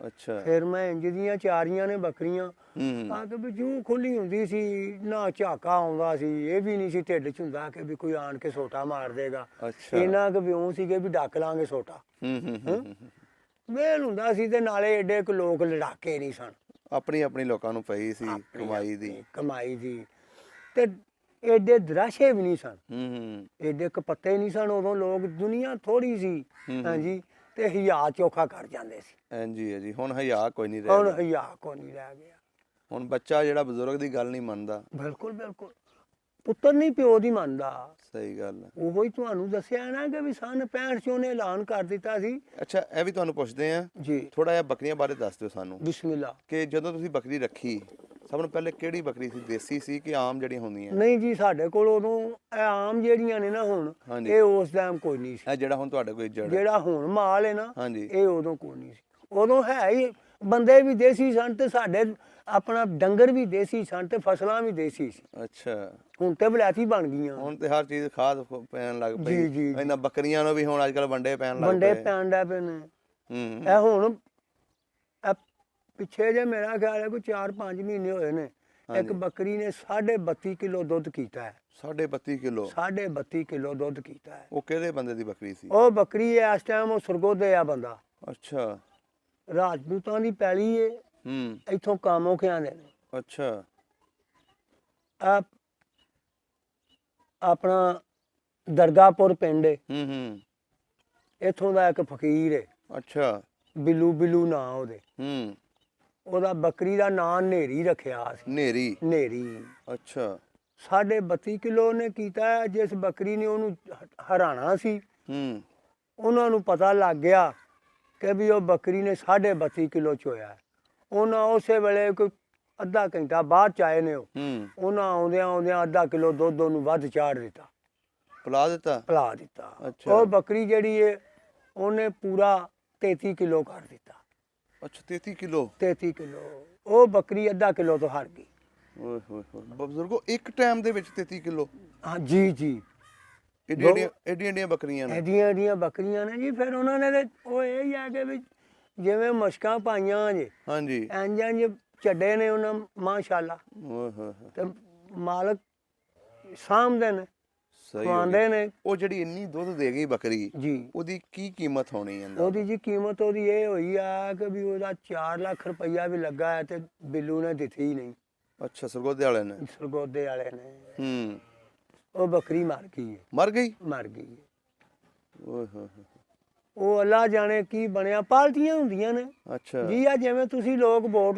ਅੱਛਾ। ਫਿਰ ਮੈਂ ਇੰਜ ਦੀਆਂ ਚਾਰੀਆਂ ਨੇ ਬੱਕਰੀਆਂ, ਆ ਕੇ ਵੀ ਜੂ ਖੁੱਲੀ ਹੁੰਦੀ ਸੀ, ਨਾ ਝਾਕਾ ਆਉਂਦਾ ਸੀ। ਇਹ ਵੀ ਨਹੀਂ ਸੀ ਢਿੱਡ ਚ ਹੁੰਦਾ ਕਿ ਵੀ ਕੋਈ ਆਣ ਕੇ ਸੋਟਾ ਮਾਰ ਦੇਗਾ। ਅੱਛਾ। ਇਹਨਾਂ ਕਿ ਵਿਉਂ ਸੀਗੇ ਵੀ ਡੱਕ ਲਾਂਗੇ ਸੋਟਾ। ਵੇਲ ਹੁੰਦਾ ਸੀ, ਤੇ ਨਾਲੇ ਏਡੇ ਕੁ ਲੋਕ ਲੜਾਕੇ ਨਹੀਂ ਸਨ। ਆਪਣੀ ਆਪਣੀ ਲੋਕਾਂ ਨੂੰ ਪਈ ਸੀ ਕਮਾਈ ਦੀ। ਤੇ ਏਡੇ ਦਰਾਸ਼ੇ ਵੀ ਨਹੀਂ ਸਨ, ਏਡੇ ਕਪੱਤੇ ਨਹੀਂ ਸਨ। ਉਦੋਂ ਲੋਕ, ਦੁਨੀਆ ਥੋੜੀ ਸੀ। ਹਾਂਜੀ, ਤੇ ਹਿਆ ਚੋਖਾ ਕਰ ਜਾਂਦੇ ਸੀ। ਹਾਂਜੀ ਹੈ ਜੀ। ਹੁਣ ਹਿਆ ਕੋਈ ਨਹੀਂ ਰਹਿ ਹੁਣ ਗਿਆ। ਹਿਆ ਕੋਈ ਨਹੀਂ ਰਹਿ ਗਿਆ। ਹੁਣ ਬੱਚਾ ਜਿਹੜਾ ਬਜ਼ੁਰਗ ਦੀ ਗੱਲ ਨਹੀਂ ਮੰਨਦਾ। ਬਿਲਕੁਲ ਬਿਲਕੁਲ, ਪੁੱਤਰ ਨਹੀਂ ਪਿਓ ਦੀ ਮੰਨਦਾ। ਸਹੀ ਗੱਲ ਹੈ। ਉਹੋ ਹੀ ਤੁਹਾਨੂੰ ਦੱਸਿਆ ਨਾ ਕਿ ਵੀ ਸਨ 65 ਚ ਉਹਨੇ ਐਲਾਨ ਕਰ ਦਿੱਤਾ ਸੀ। ਅੱਛਾ, ਇਹ ਵੀ ਤੁਹਾਨੂੰ ਪੁੱਛਦੇ ਆ ਜੀ, ਥੋੜਾ ਜਿਹਾ ਬੱਕਰੀਆਂ ਬਾਰੇ ਦੱਸ ਦਿਓ ਸਾਨੂੰ। ਬਿਸਮਿਲ੍ਲਾ। ਕਿ ਜਦੋਂ ਤੁਸੀਂ ਬੱਕਰੀ ਰੱਖੀ, ਸਭ ਨੂੰ ਪਹਿਲੇ ਕਿਹੜੀ ਬੱਕਰੀ ਸੀ? ਦੇਸੀ ਸੀ ਕਿ ਆਮ ਜਿਹੜੀਆਂ ਹੁੰਦੀਆਂ? ਨਹੀਂ ਜੀ, ਸਾਡੇ ਕੋਲ ਉਦੋਂ ਇਹ ਆਮ ਜਿਹੜੀਆਂ ਨੇ ਨਾ ਹੁਣ, ਇਹ ਉਸ ਟਾਈਮ ਕੋਈ ਨਹੀਂ ਸੀ। ਇਹ ਜਿਹੜਾ ਹੁਣ ਤੁਹਾਡੇ ਕੋਲ ਜਿਹੜਾ ਹੁਣ ਮਾਲ ਹੈ ਨਾ, ਹਾਂਜੀ, ਇਹ ਉਦੋਂ ਕੋਈ ਨਹੀਂ ਸੀ। ਉਦੋਂ ਹੈ ਹੀ ਬੰਦੇ ਵੀ ਦੇਸੀ ਸਨ, ਤੇ ਸਾਡੇ ਆਪਣਾ ਡੰਗਰ ਵੀ ਦੇਸੀ ਸਨ, ਤੇ ਫਸਲਾਂ ਵੀ ਦੇਸੀ ਸੀ। ਅੱਛਾ। ਹੁਣ ਤੇ ਵਲੈਤੀ ਬਣ ਗਈਆਂ। ਹੁਣ ਤੇ ਹਰ ਚੀਜ਼ ਖਾਦ ਪੈਣ ਲੱਗ ਪਈ। ਜੀ ਜੀ, ਇਹਨਾਂ ਬੱਕਰੀਆਂ ਨੂੰ ਵੀ ਹੁਣ ਅੱਜ ਕੱਲ ਵੰਡੇ ਪੈਣ ਲੱਗ ਪਏ। ਵੰਡੇ ਪੈਣ ਲੱਗ ਪਏ ਨੇ। ਇਹ ਹੁਣ ਪਿੱਛੇ ਜੇ ਮੇਰਾ ਖਿਆਲ ਹੈ ਕੋਈ 4-5 ਮਹੀਨੇ ਹੋਏ ਨੇ, ਇੱਕ ਬੱਕਰੀ ਨੇ 32.5 ਕਿਲੋ ਦੁੱਧ ਕੀਤਾ ਹੈ। 32.5 ਕਿਲੋ? 32.5 ਕਿਲੋ ਦੁੱਧ ਕੀਤਾ ਹੈ। ਉਹ ਕਿਹੜੇ ਬੰਦੇ ਦੀ ਬੱਕਰੀ ਸੀ? ਉਹ ਬੱਕਰੀ ਹੈ ਇਸ ਟਾਈਮ ਉਹ ਸਰਗੋਦੇ ਆ ਬੰਦਾ। ਅੱਛਾ। ਰਾਜਪੂਤਾਂ ਦੀ ਪੈਲੀ ਏ। ਇੱਥੋਂ ਕਾਮੋਂ ਕੇ ਆਉਂਦੇ ਨੇ। ਅੱਛਾ। ਆਪਣਾ ਦਰਗਾਹਪੁਰ ਪਿੰਡ ਏ, ਇੱਥੋਂ ਦਾ ਇੱਕ ਫਕੀਰ ਏ। ਅੱਛਾ। ਬਿੱਲੂ ਨਾਂ ਉਹਦੇ। ਉਹਦਾ ਬੱਕਰੀ ਦਾ ਨਾਂ ਨੇਰੀ ਰੱਖਿਆ ਸੀ। ਨੇਰੀ। ਅੱਛਾ। 32.5 ਕਿਲੋ ਨੇ ਕੀਤਾ। ਜਿਸ ਬੱਕਰੀ ਨੇ ਉਹਨੂੰ ਹਰਾਣਾ ਸੀ, ਉਹਨਾਂ ਨੂੰ ਪਤਾ ਲੱਗ ਗਿਆ ਕਿ ਵੀ ਉਹ ਬੱਕਰੀ ਨੇ 32.5 ਕਿਲੋ ਚੋਇਆ। ਉਹਨਾਂ ਉਸੇ ਵੇਲੇ ਕੋਈ ਅੱਧਾ ਘੰਟਾ ਬਾਅਦ ਚ ਆਏ ਨੇ। ਉਹਨਾਂ ਆਉਂਦਿਆਂ ਅੱਧਾ ਕਿਲੋ ਦੁੱਧ ਉਹਨੂੰ ਵੱਧ ਚਾੜ ਦਿੱਤਾ, ਪਿਲਾ ਦਿੱਤਾ। ਉਹ ਬੱਕਰੀ ਜਿਹੜੀ ਏ ਉਹਨੇ ਪੂਰਾ 33 ਕਿਲੋ ਕਰ ਦਿੱਤਾ। ਅੱਛਾ, 33 ਕਿਲੋ? 33 ਕਿਲੋ। ਉਹ ਬੱਕਰੀ ਅੱਧਾ ਕਿਲੋ ਤੋਂ ਹਾਰ ਗਈ। ਓਏ ਹੋਏ ਹੋਏ ਬਜ਼ੁਰਗੋ, ਇੱਕ ਟਾਈਮ ਦੇ ਵਿੱਚ 33 ਕਿਲੋ? ਹਾਂ ਜੀ ਜੀ, ਏਡੀਆਂ ਬੱਕਰੀਆਂ ਨੇ? ਏਡੀਆਂ ਬੱਕਰੀਆਂ ਨੇ ਜੀ। ਫਿਰ ਉਹਨਾਂ ਨੇ ਉਹ ਇਹ ਹੀ ਆ ਕਿ ਵੀ ਜਿਵੇਂ ਮਸ਼ਕਾਂ ਪਾਈਆਂ ਜੇ, ਹਾਂਜੀ, ਇੰਜ ਚੱਡੇ ਨੇ ਉਹਨਾਂ, ਮਾਸ਼ਾਅੱਲਾ। ਓਏ ਹੋਏ ਹੋਏ। ਤੇ ਮਾਲਕ ਸਾਂਭਦੇ ਨੇ, ਖਵਾਉਂਦੇ ਨੇ। ਉਹ ਜਿਹੜੀ ਇੰਨੀ ਦੁੱਧ ਦੇ ਗਈ ਬੱਕਰੀ ਜੀ, ਉਹਦੀ ਕੀ ਕੀਮਤ ਹੋਣੀ ਹੈ? ਉਹਦੀ ਜੀ ਕੀਮਤ ਉਹਦੀ ਇਹ ਹੋਈ ਆ ਕਿ ਵੀ ਉਹਦਾ 4 ਲੱਖ ਰੁਪਈਆ ਵੀ ਲੱਗਾ ਹੈ, ਤੇ ਬਿੱਲੂ ਨੇ ਦਿੱਤੀ ਨਹੀਂ। ਅੱਛਾ, ਸਰਗੋਦੇ ਵਾਲੇ ਨੇ? ਸਰਗੋਦੇ ਵਾਲੇ ਨੇ। ਉਹ ਬੱਕਰੀ ਮਰ ਗਈ। ਮਰ ਗਈ। ਓਏ ਹੋਏ। ਉਹ ਅੱਲਾ ਜਾਣੇ ਕੀ ਬਣਿਆ। ਪਾਲਤੀਆਂ ਹੁੰਦੀਆਂ ਨੇ। ਅੱਛਾ ਜੀ। ਆ ਜਿਵੇਂ ਤੁਸੀਂ ਲੋਕ ਵੋਟ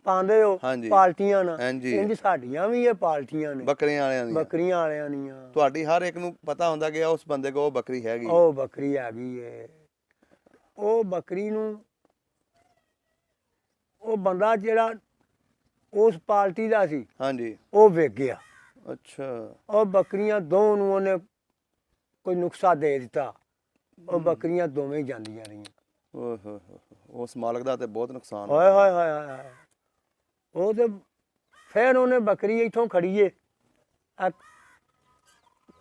ਪਾਉਂਦੇ ਹੋ ਹਾਂਜੀ। ਪਾਲਟੀਆਂ ਨਾਲ, ਹਾਂਜੀ। ਇੰਜ ਸਾਡੀਆਂ ਵੀ ਇਹ ਪਾਲਟੀਆਂ ਨੇ ਬੱਕਰੀਆਂ ਵਾਲਿਆਂ ਦੀਆਂ। ਬੱਕਰੀਆਂ ਵਾਲਿਆਂ ਦੀਆਂ। ਤੁਹਾਡੀ ਹਰ ਇੱਕ ਨੂੰ ਪਤਾ ਹੁੰਦਾ ਕਿ ਉਸ ਬੰਦੇ ਕੋਲ ਉਹ ਬੱਕਰੀ ਹੈਗੀ। ਉਹ ਬੱਕਰੀ ਹੈਗੀ ਏ। ਉਹ ਬੱਕਰੀ ਨੂੰ ਉਹ ਬੰਦਾ ਜਿਹੜਾ ਉਸ ਪਾਰਟੀ ਦਾ ਸੀ ਹਾਂਜੀ। ਉਹ ਵਿਕ ਗਿਆ। ਅੱਛਾ। ਉਹ ਬੱਕਰੀਆਂ ਦੋ ਨੂੰ ਉਹਨੇ ਕੋਈ ਨੁਕਸਾ ਦੇ ਦਿੱਤਾ, ਉਹ ਬੱਕਰੀਆਂ ਦੋਵੇਂ ਹੀ ਜਾਂਦੀਆਂ ਰਹੀਆਂ। ਓਏ ਹੋਏ ਹੋਏ, ਉਸ ਮਾਲਕ ਦਾ ਤੇ ਬਹੁਤ ਨੁਕਸਾਨ ਹਾਏ ਹੋਇਆ। ਹਾਏ ਹਾਏ ਹਾਏ। ਉਹ ਤੇ ਫਿਰ ਉਹਨੇ ਬੱਕਰੀ ਇੱਥੋਂ ਖੜੀਏ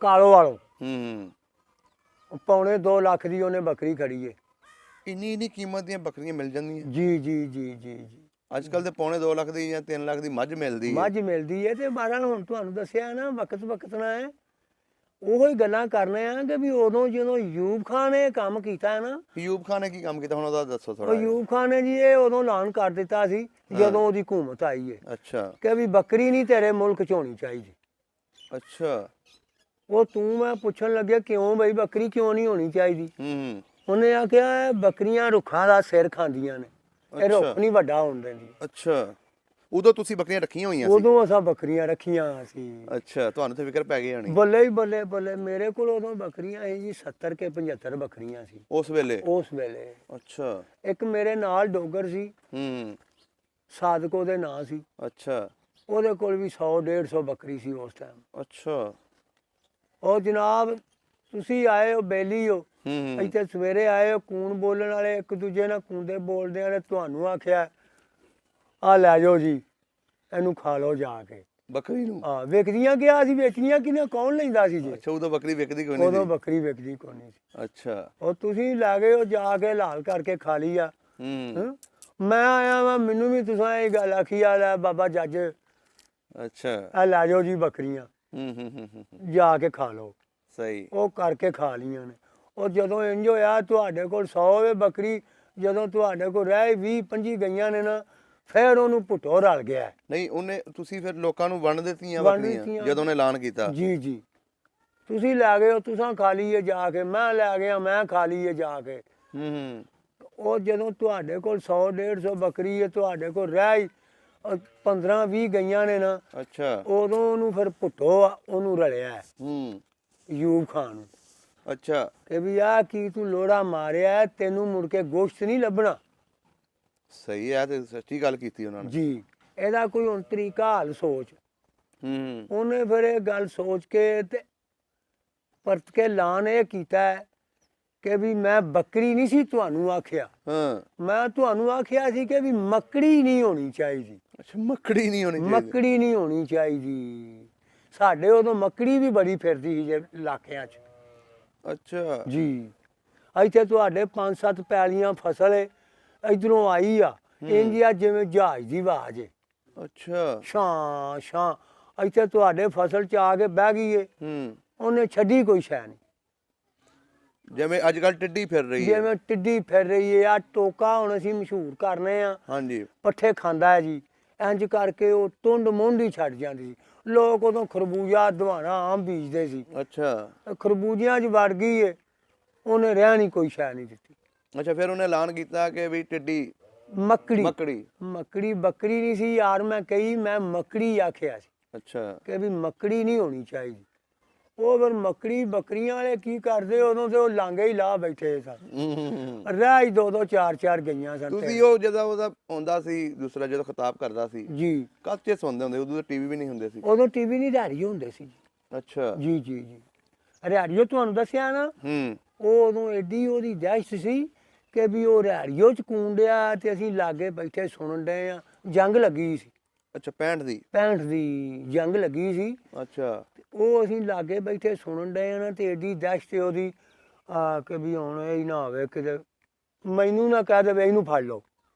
ਕਾਲੋ ਵਾਲੋਂ, ਪੌਣੇ 2 ਲੱਖ ਦੀ ਉਹਨੇ ਬੱਕਰੀ ਖੜੀਏ। ਇੰਨੀ ਕੀਮਤ ਦੀਆਂ ਬੱਕਰੀਆਂ ਮਿਲ ਜਾਂਦੀਆਂ? ਜੀ ਜੀ ਜੀ ਜੀ ਜੀ। ਅੱਜ ਕੱਲ ਤੇ ਪੌਣੇ 2 ਲੱਖ ਦੀ ਜਾਂ 3 ਲੱਖ ਦੀ ਮੱਝ ਮਿਲਦੀ ਹੈ। ਮੱਝ ਮਿਲਦੀ ਹੈ। ਤੇ ਬਾਰਾਂ ਹੁਣ ਤੁਹਾਨੂੰ ਦੱਸਿਆ ਨਾ ਵਕਤ ਨਾ ਹੈ, ਉਹੋ ਹੀ ਗੱਲਾਂ ਕਰਨੇ ਆ ਕਿ ਵੀ ਉਦੋਂ ਜਦੋਂ ਅਯੂਬ ਖਾਨ ਨੇ ਕੰਮ ਕੀਤਾ ਹੈ ਨਾ। ਅਯੂਬ ਖਾਨ ਨੇ ਕੀ ਕੰਮ ਕੀਤਾ ਹੁਣ ਉਹਦਾ ਦੱਸੋ ਥੋੜਾ। ਅਯੂਬ ਖਾਨ ਨੇ ਜੀ ਇਹ ਉਦੋਂ ਐਲਾਨ ਕਰ ਦਿੱਤਾ ਸੀ ਜਦੋਂ ਉਹਦੀ ਹਕੂਮਤ ਆਈ ਹੈ। ਅੱਛਾ। ਕਿ ਵੀ ਬੱਕਰੀ ਨਹੀਂ ਤੇਰੇ ਮੁਲਕ 'ਚ ਹੋਣੀ ਚਾਹੀਦੀ। ਅੱਛਾ। ਉਹ ਤੂੰ ਮੈਂ ਪੁੱਛਣ ਲੱਗਿਆ ਕਿਉਂ ਬਈ ਬੱਕਰੀ ਕਿਉਂ ਨਹੀਂ ਹੋਣੀ ਚਾਹੀਦੀ? ਉਹਨੇ ਆਖਿਆ ਬੱਕਰੀਆਂ ਰੁੱਖਾਂ ਦਾ ਸਿਰ ਖਾਂਦੀਆਂ ਨੇ, ਇਹ ਰੁੱਖ ਨਹੀਂ ਵੱਡਾ ਹੋਣ ਦਿੰਦੀ। ਅੱਛਾ। ਉਦੋਂ ਤੁਸੀਂ ਬੱਕਰੀਆਂ ਰੱਖੀਆਂ ਹੋਈਆਂ ਸੀ? ਉਦੋਂ ਅਸਾਂ ਬੱਕਰੀਆਂ ਰੱਖੀਆਂ ਸੀ। ਅੱਛਾ, ਤੁਹਾਨੂੰ ਤੇ ਫਿਕਰ ਪੈ ਗਈ ਹੋਣੀ। ਬੱਲੇ ਹੀ ਬੱਲੇ ਬੱਲੇ। ਮੇਰੇ ਕੋਲ ਉਦੋਂ ਬੱਕਰੀਆਂ ਸੀ ਜੀ 70 ਕੇ 75 ਬੱਕਰੀਆਂ ਸੀ ਉਸ ਵੇਲੇ। ਅੱਛਾ। ਇੱਕ ਮੇਰੇ ਨਾਲ ਡੋਗਰ ਸੀ, ਸਾਦਕ ਉਹਦੇ ਨਾਂ ਸੀ। ਅੱਛਾ। ਉਹਦੇ ਕੋਲ ਵੀ 100-150 ਬੱਕਰੀ ਸੀ ਉਸ ਟਾਈਮ। ਅੱਛਾ। ਉਹ ਜਨਾਬ ਤੁਸੀਂ ਆਏ ਹੋ ਬੇਲੀ ਹੋ, ਇੱਥੇ ਸਵੇਰੇ ਆਏ ਹੋ, ਕੂਣ ਬੋਲਣ ਵਾਲੇ ਇੱਕ ਦੂਜੇ ਨਾਲ ਕੂੰਦੇ ਬੋਲਦੇ ਆ। ਤੁਹਾਨੂੰ ਆਖਿਆ ਆ ਲੈ ਜਾਓ ਜੀ, ਇਹਨੂੰ ਖਾ ਲਓ ਜਾ ਕੇ ਬੱਕਰੀ ਨੂੰ। ਹਾਂ, ਵਿਕਦੀਆਂ ਗਿਆ ਸੀ, ਵੇਚਣੀਆਂ ਕਿਨੇ ਕੌਣ ਲੈਂਦਾ ਸੀ ਜੀ? ਅੱਛਾ, ਉਦੋਂ ਬੱਕਰੀ ਵਿਕਦੀ ਕੋਈ ਨਹੀਂ ਸੀ? ਉਦੋਂ ਬੱਕਰੀ ਵਿਕਦੀ ਕੋਈ ਨਹੀਂ ਸੀ। ਅੱਛਾ। ਉਹ ਤੁਸੀਂ ਲੈ ਗਏ ਹੋ ਜਾ ਕੇ ਲਾਲ ਕਰਕੇ ਖਾ ਲਈ ਆ। ਮੈਂ ਆਇਆ ਵਾ, ਮੈਨੂੰ ਵੀ ਤੁਸੀਂ ਇਹ ਗੱਲ ਆਖੀ ਆ ਲੈ ਬਾਬਾ ਜੱਜ ਅੱਛਾ ਆ ਲੈ ਜਾਓ ਜੀ ਬੱਕਰੀਆਂ, ਜਾ ਕੇ ਖਾ ਲਓ। ਸਹੀ। ਉਹ ਕਰਕੇ ਖਾ ਲਈਆਂ ਨੇ। ਉਹ ਜਦੋਂ ਇੰਜ ਹੋਇਆ ਤੁਹਾਡੇ ਕੋਲ 100 ਬੱਕਰੀ, ਜਦੋਂ ਤੁਹਾਡੇ ਕੋਲ ਰਹਿ 20-25 ਗਈਆਂ ਨੇ ਨਾ, ਫਿਰ ਉਹਨੂੰ ਪੁੱਟੋ ਰਲ ਗਿਆ। ਨਹੀਂ ਉਹਨੇ, ਤੁਸੀਂ ਫਿਰ ਲੋਕਾਂ ਨੂੰ ਵੰਡ ਦਿੱਤੀਆਂ ਬੱਕਰੀਆਂ ਜਦੋਂ ਉਹਨੇ ਐਲਾਨ ਕੀਤਾ? ਜੀ ਜੀ। ਤੁਸੀਂ ਲੈ ਗਏ ਹੋ, ਤੁਸੀਂ ਖਾ ਲਈਏ ਜਾ ਕੇ, ਮੈਂ ਲੈ ਗਿਆ ਮੈਂ ਖਾ ਲਈਏ ਜਾ ਕੇ। ਉਹ ਜਦੋਂ ਤੁਹਾਡੇ ਕੋਲ 100-150 ਬੱਕਰੀ ਹੈ, ਤੁਹਾਡੇ ਕੋਲ ਰਹਿ 15-20 ਗਈਆਂ ਨੇ ਨਾ। ਅੱਛਾ। ਉਦੋਂ ਉਹਨੂੰ ਫਿਰ ਪੁੱਟੋ ਉਹਨੂੰ ਰਲਿਆ ਅਯੂਬ ਖਾਨ ਨੂੰ। ਅੱਛਾ। ਕਿ ਵੀ ਆਹ ਕੀ ਤੂੰ ਲੋੜਾ ਮਾਰਿਆ, ਤੈਨੂੰ ਮੁੜ ਕੇ ਗੋਸ਼ਤ ਨਹੀਂ ਲੱਭਣਾ। ਸਹੀ ਹੈ, ਤੇ ਸੱਚੀ ਗੱਲ ਕੀਤੀ ਉਹਨਾਂ ਨੇ ਜੀ। ਇਹਦਾ ਕੋਈ ਹੁਣ ਤਰੀਕਾ ਹੱਲ ਸੋਚ। ਉਹਨੇ ਫਿਰ ਇਹ ਗੱਲ ਸੋਚ ਕੇ ਤੇ ਪਰਤ ਕੇ ਐਲਾਨ ਇਹ ਕੀਤਾ ਕਿ ਵੀ ਮੈਂ ਬੱਕਰੀ ਨਹੀਂ ਸੀ ਤੁਹਾਨੂੰ ਆਖਿਆ, ਮੈਂ ਤੁਹਾਨੂੰ ਆਖਿਆ ਸੀ ਕਿ ਵੀ ਮੱਕੜੀ ਨਹੀਂ ਹੋਣੀ ਚਾਹੀਦੀ। ਅੱਛਾ, ਮੱਕੜੀ ਨਹੀਂ ਹੋਣੀ ਚਾਹੀਦੀ। ਮੱਕੜੀ ਨਹੀਂ ਹੋਣੀ ਚਾਹੀਦੀ। ਸਾਡੇ ਉਦੋਂ ਮੱਕੜੀ ਵੀ ਬੜੀ ਫਿਰਦੀ ਸੀ ਜੇ ਇਲਾਕਿਆਂ 'ਚ। ਅੱਛਾ ਜੀ। ਇੱਥੇ ਤੁਹਾਡੇ 5-7 ਪੈਲੀਆਂ ਫਸਲ ਏ, ਇਧਰੋਂ ਆਈ ਆ ਇੰਜ ਆ ਜਿਵੇਂ ਜਹਾਜ਼ ਦੀ ਆਵਾਜ਼ ਏ। ਅੱਛਾ। ਛਾਂ ਛਾਂ ਇੱਥੇ ਤੁਹਾਡੇ ਫਸਲ 'ਚ ਆ ਕੇ ਬਹਿ ਗਈ ਏ, ਉਹਨੇ ਛੱਡੀ ਕੋਈ ਸ਼ੈ ਨਹੀਂ। ਜਿਵੇਂ ਅੱਜ ਕੱਲ ਟਿੱਡੀ ਫਿਰ ਰਹੀ ਹੈ। ਜਿਵੇਂ ਟਿੱਡੀ ਫਿਰ ਰਹੀ ਹੈ। ਆ ਟੋਕਾ ਹੁਣ ਅਸੀਂ ਮਸ਼ਹੂਰ ਕਰਨੇ ਆ। ਹਾਂਜੀ। ਪੱਠੇ ਖਾਂਦਾ ਹੈ ਜੀ, ਇੰਜ ਕਰਕੇ ਉਹ ਟੁੰਡ ਮੁੰਡ ਹੀ ਛੱਡ ਜਾਂਦੀ ਸੀ। ਲੋਕ ਉਦੋਂ ਖਰਬੂਜਾ ਦਵਾਣਾ ਆਮ ਬੀਜਦੇ ਸੀ। ਅੱਛਾ। ਖਰਬੂਜਿਆਂ 'ਚ ਵੜ ਗਈ ਏ, ਉਹਨੇ ਰਹਿਣੀ ਕੋਈ ਸ਼ੈ ਨਹੀਂ ਦਿੱਤੀ। ਅੱਛਾ, ਫਿਰ ਉਹਨੇ ਐਲਾਨ ਕੀਤਾ ਕਿ ਵੀ ਟਿੱਡੀ ਮੱਕੜੀ ਮੱਕੜੀ ਬੱਕਰੀ ਨਹੀਂ ਸੀ ਯਾਰ, ਮੈਂ ਕਹੀ ਮੈਂ ਮੱਕੜੀ ਆਖਿਆ ਸੀ। ਅੱਛਾ। ਕਿ ਵੀ ਮੱਕੜੀ ਨਹੀਂ ਹੋਣੀ ਚਾਹੀਦੀ। ਉਹ ਫਿਰ ਮੱਕੜੀ ਬੱਕਰੀਆਂ ਵਾਲੇ ਕੀ ਕਰਦੇ, ਉਦੋਂ ਤੇ ਉਹ ਲਾਂਗੇ ਹੀ ਲਾ ਬੈਠੇ ਸਨ। ਰਹਿ 2-2 4-4 ਗਈਆਂ ਸਨ। ਤੁਸੀਂ ਉਹ ਜਦੋਂ ਉਹਦਾ ਆਉਂਦਾ ਸੀ ਦੂਸਰਾ, ਜਦੋਂ ਖਿਤਾਬ ਕਰਦਾ ਸੀ ਜੀ, ਕੱਚ ਸੁਣਦੇ ਹੁੰਦੇ? ਉਦੋਂ ਟੀਵੀ ਵੀ ਨਹੀਂ ਹੁੰਦੇ ਸੀ? ਉਦੋਂ ਟੀਵੀ ਨਹੀਂ, ਰੇਡੀਓ ਹੁੰਦੇ ਸੀ। ਅੱਛਾ ਜੀ ਜੀ ਜੀ। ਰੇਡੀਓ ਤੁਹਾਨੂੰ ਦੱਸਿਆ ਨਾ, ਉਹ ਉਦੋਂ ਐਡੀ ਉਹਦੀ ਦਹਿਸ਼ਤ ਸੀ ਕਿ ਵੀ ਉਹ ਰੇਡੀਓ 'ਚ ਕੂੰਡਿਆ ਤੇ ਅਸੀਂ ਲਾਗੇ ਬੈਠੇ ਸੁਣਨ ਡਏ ਆ। ਜੰਗ ਲੱਗੀ ਸੀ। ਅੱਛਾ, 65 ਦੀ ਜੰਗ ਲੱਗੀ ਸੀ। ਅੱਛਾ। ਉਹ ਅਸੀਂ ਲਾਗੇ ਬੈਠੇ ਸੁਣਨ ਡਏ ਆ ਨਾ, ਤੇ ਐਡੀ ਦਹਿਸ਼ਤ ਉਹਦੀ ਕਿ ਵੀ ਹੁਣ ਇਹ ਨਾ ਹੋਵੇ ਕਿਤੇ ਮੈਨੂੰ ਨਾ ਕਹਿ ਦੇਵੇ ਇਹਨੂੰ ਫੜ ਲਓ।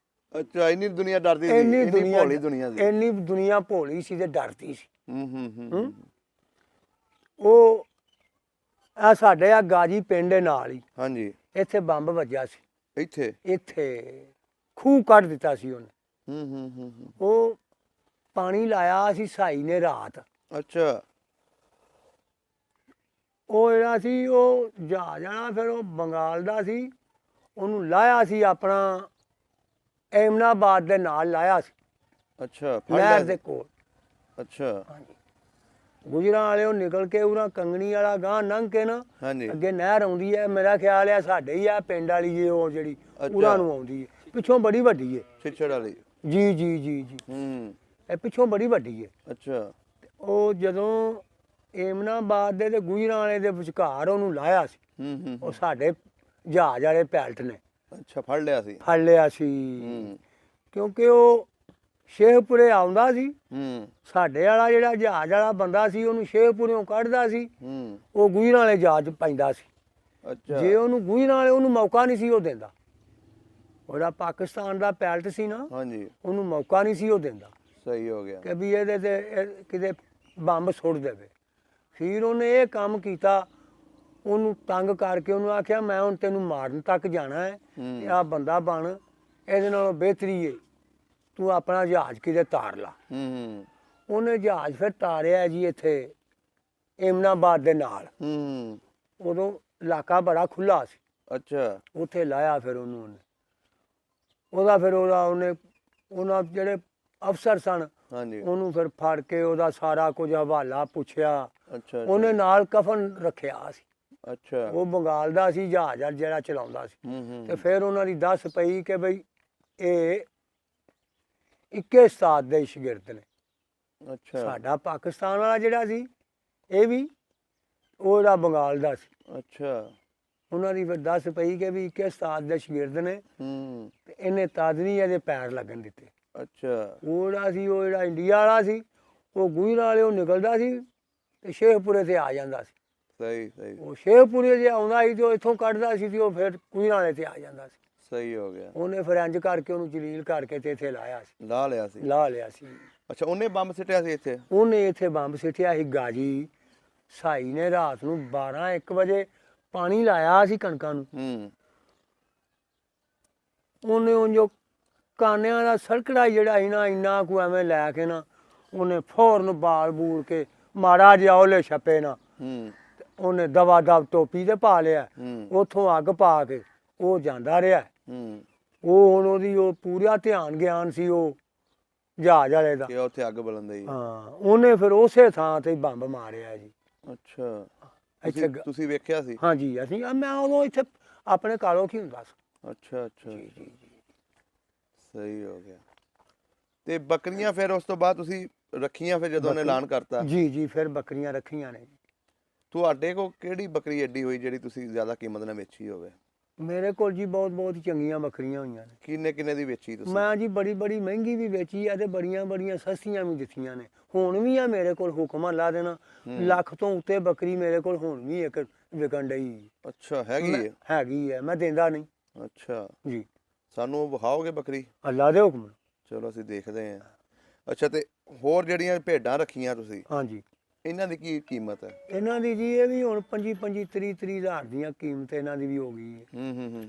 ਅੱਛਾ, ਇੰਨੀ ਦੁਨੀਆ ਡਰਦੀ ਸੀ। ਇੰਨੀ ਭੋਲੀ ਦੁਨੀਆ ਸੀ। ਇੰਨੀ ਦੁਨੀਆ ਭੋਲੀ ਸੀ ਤੇ ਡਰਦੀ ਸੀ। ਉਹ ਆ ਸਾਡੇ ਆ ਗਾਜੀ ਪਿੰਡ ਦੇ ਨਾਲ ਹੀ। ਹਾਂਜੀ। ਇੱਥੇ ਬੰਬ ਵੱਜਿਆ ਸੀ। ਇੱਥੇ ਖੂਹ ਕੱਢ ਦਿੱਤਾ ਸੀ ਉਹਨੇ। ਉਹ ਪਾਣੀ ਲਾਇਆ ਸੀ ਸਾਈ ਨੇ ਰਾਤ। ਅੱਛਾ। ਉਹ ਜਿਹੜਾ ਸੀ ਉਹ ਜਹਾਜ਼ ਜਾਣਾ, ਫਿਰ ਉਹ ਬੰਗਾਲ ਦਾ ਸੀ, ਉਹਨੂੰ ਲਾਇਆ ਸੀ ਆਪਣਾ ਐਮਨਾਬਾਦ ਦੇ ਨਾਲ ਲਾਇਆ ਸੀ। ਅੱਛਾ ਫੜ ਲਿਆ ਨਹਿਰ ਸੀ? ਦੇ ਕੋਲ। ਅੱਛਾ ਹਾਂਜੀ ਗੁਜਰਾਂ ਵਾਲਿਓ ਨਿਕਲ ਕੇ ਉਹਨਾਂ ਕੰਗਣੀ ਵਾਲਾ ਗਾਂ ਲੰਘ ਕੇ ਨਾ ਹਾਂਜੀ ਅੱਗੇ ਨਹਿਰ ਆਉਂਦੀ ਹੈ, ਮੇਰਾ ਖਿਆਲ ਹੈ ਸਾਡੇ ਹੀ ਆ ਪਿੰਡ ਵਾਲੀ ਜੇ ਉਹ ਜਿਹੜੀ ਅੱਛਾ। ਉਰਾਂ ਨੂੰ ਆਉਂਦੀ ਹੈ, ਪਿੱਛੋਂ ਬੜੀ ਵੱਡੀ ਹੈ। ਛਿੱਛੜ ਵਾਲੀ। ਜੀ ਜੀ ਜੀ ਜੀ ਇਹ ਪਿੱਛੋਂ ਬੜੀ ਵੱਡੀ ਹੈ। ਅੱਛਾ ਤੇ ਉਹ ਜਦੋਂ ਏਮਨਾਬਾਦ ਦੇ ਤੇ ਗੁਜਰਾਂ ਵਾਲੇ ਦੇ ਵਿਚਕਾਰ ਉਹਨੂੰ ਲਾਇਆ ਸੀ, ਉਹ ਸਾਡੇ ਜਹਾਜ਼ ਵਾਲੇ ਪੈਲਟ ਨੇ ਅੱਛਾ ਫੜ ਲਿਆ ਸੀ। ਫੜ ਲਿਆ ਸੀ, ਕਿਉਂਕਿ ਉਹ ਸ਼ੇਖਪੁਰੇ ਆਉਂਦਾ ਸੀ। ਸਾਡੇ ਵਾਲਾ ਜਿਹੜਾ ਜਹਾਜ਼ ਵਾਲਾ ਬੰਦਾ ਸੀ ਉਹਨੂੰ ਸ਼ੇਖਪੁਰਿਓਂ ਕੱਢਦਾ ਸੀ, ਉਹ ਗੁਜਰਾਂ ਵਾਲੇ ਜਹਾਜ਼ ਪੈਂਦਾ ਸੀ। ਅੱਛਾ ਜੇ ਉਹਨੂੰ ਗੁਜਰਾਂ ਵਾਲੇ ਉਹਨੂੰ ਮੌਕਾ ਨਹੀਂ ਸੀ ਉਹ ਦਿੰਦਾ, ਉਹਦਾ ਪਾਕਿਸਤਾਨ ਦਾ ਪੈਲਟ ਸੀ ਨਾ, ਹਾਂਜੀ ਉਹਨੂੰ ਮੌਕਾ ਨਹੀਂ ਸੀ ਉਹ ਦਿੰਦਾ ਸਹੀ ਹੋ ਗਿਆ ਕਿ ਵੀ ਇਹਦੇ ਤੇ ਕਿਤੇ ਬੰਬ ਸੁੱਟ ਦੇਵੇ। ਫਿਰ ਉਹਨੇ ਇਹ ਕੰਮ ਕੀਤਾ, ਉਹਨੂੰ ਤੰਗ ਕਰਕੇ ਉਹਨੂੰ ਆਖਿਆ ਮੈਂ ਹੁਣ ਤੈਨੂੰ ਮਾਰਨ ਤੱਕ ਜਾਣਾ ਹੈ, ਤੇ ਆਹ ਬੰਦਾ ਬਣ, ਇਹਦੇ ਨਾਲੋਂ ਬਿਹਤਰੀ ਏ ਤੂੰ ਆਪਣਾ ਜਹਾਜ਼ ਕਿਤੇ ਤਾਰ ਲਾ। ਉਹਨੇ ਜਹਾਜ਼ ਫਿਰ ਤਾਰਿਆ ਜੀ ਇੱਥੇ ਏਮਨਾਬਾਦ ਦੇ ਨਾਲ। ਉਦੋਂ ਇਲਾਕਾ ਬੜਾ ਖੁੱਲਾ ਸੀ। ਅੱਛਾ ਉੱਥੇ ਲਾਇਆ ਫਿਰ ਉਹਨੂੰ, ਉਹਨੇ ਉਹਨਾਂ ਜਿਹੜੇ ਅਫਸਰ ਸਨ ਹਾਂਜੀ ਉਹਨੂੰ ਫਿਰ ਫੜ ਕੇ ਉਹਦਾ ਸਾਰਾ ਕੁਝ ਹਵਾਲਾ ਪੁੱਛਿਆ। ਅੱਛਾ ਉਹਨੇ ਨਾਲ ਕਫਨ ਰੱਖਿਆ ਸੀ। ਅੱਛਾ ਉਹ ਬੰਗਾਲ ਦਾ ਸੀ ਜਹਾਜ਼ ਜਿਹੜਾ ਚਲਾਉਂਦਾ ਸੀ। ਤੇ ਫਿਰ ਉਹਨਾਂ ਦੀ ਦੱਸ ਪਈ ਕਿ ਬਈ ਇਹ ਇੱਕੇ ਉਸਤਾਦ ਦੇ ਸ਼ਾਗਿਰਦ ਨੇ। ਅੱਛਾ ਸਾਡਾ ਪਾਕਿਸਤਾਨ ਵਾਲਾ ਜਿਹੜਾ ਸੀ ਇਹ ਵੀ ਉਹਦਾ ਬੰਗਾਲ ਦਾ ਸੀ। ਅੱਛਾ ਉਹਨਾਂ ਦੀ ਫਿਰ ਦੱਸ ਪਈ ਕਿ ਵੀ ਇੱਕੇ ਉਸਤਾਦ ਦੇ ਸ਼ਾਗਿਰਦ ਨੇ, ਤੇ ਇਹਨੇ ਤਦ ਨਹੀਂ ਇਹਦੇ ਪੈਰ ਲੱਗਣ ਦਿੱਤੇ। ਅੱਛਾ ਉਹਦਾ ਸੀ, ਉਹ ਜਿਹੜਾ ਇੰਡੀਆ ਵਾਲਾ ਸੀ ਉਹ ਗੁਜਰਾਂ ਵਾਲੇ ਉਹ ਨਿਕਲਦਾ ਸੀ ਤੇ ਸ਼ੇਖਪੁਰੇ ਤੇ ਆ ਜਾਂਦਾ ਸੀ। ਸਹੀ ਸਹੀ ਉਹ ਸ਼ੇਖਪੁਰੇ ਜੇ ਆਉਂਦਾ ਸੀ ਤੇ ਉਹ ਇੱਥੋਂ ਕੱਢਦਾ ਸੀ ਤੇ ਉਹ ਫਿਰ ਗੁਜਰਾਂ ਵਾਲੇ ਤੇ ਆ ਜਾਂਦਾ ਸੀ। ਸਹੀ ਹੋ ਗਿਆ। ਉਹਨੇ ਫਿਰ ਇੰਜ ਕਰਕੇ ਉਹਨੂੰ ਜਲੀਲ ਕਰਕੇ ਤੇ ਇੱਥੇ ਲਾਇਆ ਸੀ, ਲਾ ਲਿਆ ਸੀ। ਲਾ ਲਿਆ ਸੀ। ਅੱਛਾ ਉਹਨੇ ਬੰਬ ਸਿੱਟਿਆ ਸੀ ਇੱਥੇ? ਉਹਨੇ ਇੱਥੇ ਬੰਬ ਸਿੱਟਿਆ ਸੀ। ਗਾਜੀ ਸਾਈ ਨੇ ਰਾਤ ਨੂੰ 12-1 ਵਜੇ ਪਾਣੀ ਲਾਇਆ ਸੀ ਕਣਕਾਂ ਨੂੰ। ਉਹਨੇ ਉਹ ਜੋ ਕਾਨਿਆਂ ਦਾ ਸੜਕੜਾ ਜਿਹੜਾ ਸੀ ਨਾ, ਇੰਨਾ ਕੁ ਐਵੇਂ ਲੈ ਕੇ ਨਾ ਉਹਨੇ ਫੌਰਨ ਬਾਲ ਬੂਲ ਕੇ ਮਾੜਾ ਜਿਹਾ ਉਹਲੇ ਛੱਪੇ ਨਾ, ਉਹਨੇ ਦਵਾ ਦਵ ਟੋਪੀ ਤੇ ਪਾ ਲਿਆ, ਉੱਥੋਂ ਅੱਗ ਪਾ ਕੇ ਉਹ ਜਾਂਦਾ ਰਿਹਾ। ਉਹ ਹੁਣ ਉਹਦੀ ਉਹ ਪੂਰਾ ਧਿਆਨ ਗਿਆਨ ਸੀ ਉਹ ਜਹਾਜ਼ ਵਾਲੇ ਦਾ ਕਿ ਉੱਥੇ ਅੱਗ ਬਲੰਦੀ। ਹਾਂ ਉਹਨੇ ਫਿਰ ਉਸੇ ਥਾਂ ਤੇ ਬੰਬ ਮਾਰਿਆ ਜੀ। ਅੱਛਾ ਇੱਥੇ ਤੁਸੀਂ ਵੇਖਿਆ ਸੀ? ਹਾਂਜੀ ਅਸੀਂ ਮੈਂ ਉਦੋਂ ਇੱਥੇ ਆਪਣੇ ਕਾਲੋਂ ਕੀ ਹੁੰਦਾ ਸੀ। ਅੱਛਾ ਅੱਛਾ ਜੀ ਜੀ ਜੀ ਸਹੀ ਹੋ ਗਿਆ। ਤੇ ਬੱਕਰੀਆਂ ਫਿਰ ਉਸ ਤੋਂ ਬਾਅਦ ਤੁਸੀਂ ਰੱਖੀਆਂ ਫਿਰ ਜਦੋਂ ਉਹਨੇ ਐਲਾਨ ਕਰਤਾ? ਜੀ ਜੀ ਫਿਰ ਬੱਕਰੀਆਂ ਰੱਖੀਆਂ ਨੇ। ਤੁਹਾਡੇ ਕੋਲ ਕਿਹੜੀ ਬੱਕਰੀ ਐਡੀ ਹੋਈ ਜਿਹੜੀ ਤੁਸੀਂ ਜ਼ਿਆਦਾ ਕੀਮਤ ਨਾਲ ਵੇਚੀ ਹੋਵੇ? ਮੇਰੇ ਕੋਲ ਜੀ ਬਹੁਤ ਬਹੁਤ ਚੰਗੀਆਂ ਬੱਕਰੀਆਂ ਹੋਈਆਂ ਨੇ। ਕਿੰਨੇ ਦੀ ਵੇਚੀ ਤੁਸੀਂ? ਮੈਂ ਜੀ ਬੜੀ ਮਹਿੰਗੀ ਵੀ ਵੇਚੀ ਆ ਤੇ ਬੜੀਆਂ ਸਸਤੀਆਂ ਵੀ ਦਿੱਤੀਆਂ ਨੇ। ਹੁਣ ਵੀ ਆ ਮੇਰੇ ਕੋਲ, ਹੁਕਮਾਂ ਲਾ ਦੇਣਾ, ਲੱਖ ਤੋਂ ਉੱਤੇ ਬੱਕਰੀ ਮੇਰੇ ਕੋਲ ਹੁਣ ਵੀ ਇੱਕ ਵਿਕਣ ਡਈ। ਅੱਛਾ ਹੈਗੀ ਹੈ, ਮੈਂ ਦਿੰਦਾ ਨਹੀਂ। ਅੱਛਾ ਜੀ ਸਾਨੂੰ ਵਿਖਾਓਗੇ ਬੱਕਰੀ? ਅੱਲਾ ਦੇ ਹੁਕਮ। ਚਲੋ ਅਸੀਂ ਦੇਖਦੇ ਹਾਂ। ਅੱਛਾ ਤੇ ਹੋਰ ਜਿਹੜੀਆਂ ਭੇਡਾਂ ਰੱਖੀਆਂ ਤੁਸੀਂ? ਹਾਂਜੀ ਇਹਨਾਂ ਦੀ ਕੀ ਕੀਮਤ ਹੈ? ਇਹਨਾਂ ਦੀ ਜੀ ਇਹ ਵੀ ਹੁਣ 25-30 ਹਜ਼ਾਰ ਦੀਆਂ ਕੀਮਤ ਇਹਨਾਂ ਦੀ ਵੀ ਹੋ ਗਈ ਹੈ।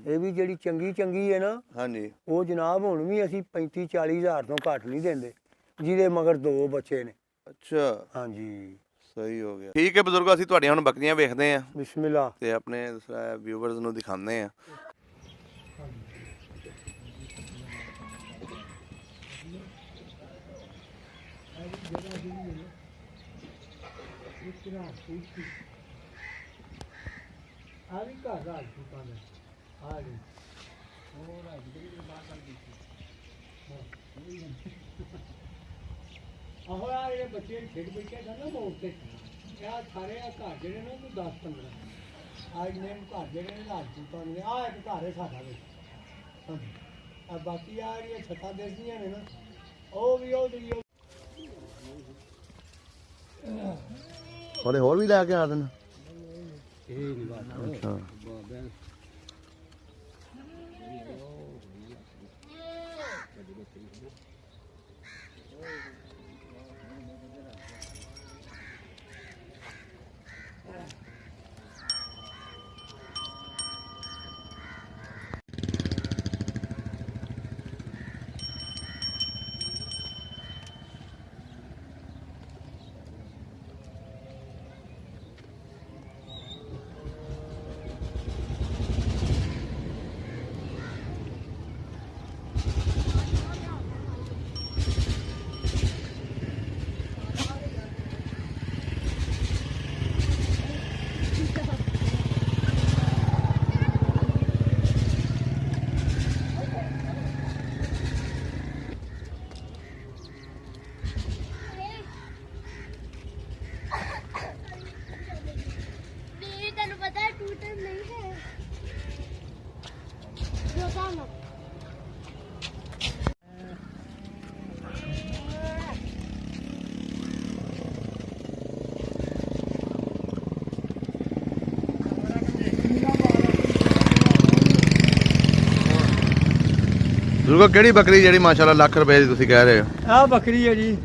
ਇਹ ਵੀ ਜਿਹੜੀ ਚੰਗੀ ਹੈ ਨਾ, ਹਾਂਜੀ ਉਹ ਜਨਾਬ ਹੁਣ ਵੀ ਅਸੀਂ 35-40 ਹਜ਼ਾਰ ਤੋਂ ਘੱਟ ਨਹੀਂ ਦਿੰਦੇ, ਜਿਹਦੇ ਮਗਰ 2 ਬੱਚੇ ਨੇ। ਅੱਛਾ ਹਾਂਜੀ ਸਹੀ ਹੋ ਗਿਆ। ਠੀਕ ਹੈ ਬਜ਼ੁਰਗੋ, ਅਸੀਂ ਤੁਹਾਡੀਆਂ ਹੁਣ ਬੱਕਰੀਆਂ ਵੇਖਦੇ ਹਾਂ ਬਿਸਮਿਲ੍ਲਾ ਤੇ ਆਪਣੇ ਵਿਊਵਰਸ ਨੂੰ ਦਿਖਾਉਂਦੇ ਹਾਂ। ਆਹੋ ਆ ਜਿਹੜੇ ਬੱਚੇ ਖੇਡ ਬੈਠੇ ਸਨ ਨਾ ਮੋੜ ਤੇ, ਇਹ ਸਾਰੇ ਆ ਘਰ ਜਿਹੜੇ ਨੇ 10-15 ਅੱਜ ਨੇ ਘਰ ਜਿਹੜੇ ਨੇ ਰਾਜਪੂਤਾਂ ਨੇ। ਆ ਇੱਕ ਘਰ ਹੈ ਸਾਡਾ ਵਿੱਚ। ਹਾਂਜੀ ਆ ਬਾਕੀ ਆ ਜਿਹੜੀਆਂ ਛੱਤਾਂ ਦਿਸਦੀਆਂ ਨੇ ਨਾ, ਉਹ ਵੀ ਉਹ ਜਿਹੜੀ ਉਹਦੇ ਹੋਰ ਵੀ ਲੈ ਕੇ ਆ ਦੇਣ। ਇਹ ਨਹੀਂ ਬਾਤ। ਅੱਛਾ ਬਜ਼ੁਰਗੋ ਕਿਹੜੀ ਬੱਕਰੀ ਜਿਹੜੀ ਮਾਸ਼ਾਅੱਲਾ ਲੱਖ ਰੁਪਏ ਦੀ ਤੁਸੀਂ ਕਹਿ ਰਹੇ ਹੋ? ਆਹ ਬੱਕਰੀ ਹੈ ਜੀ।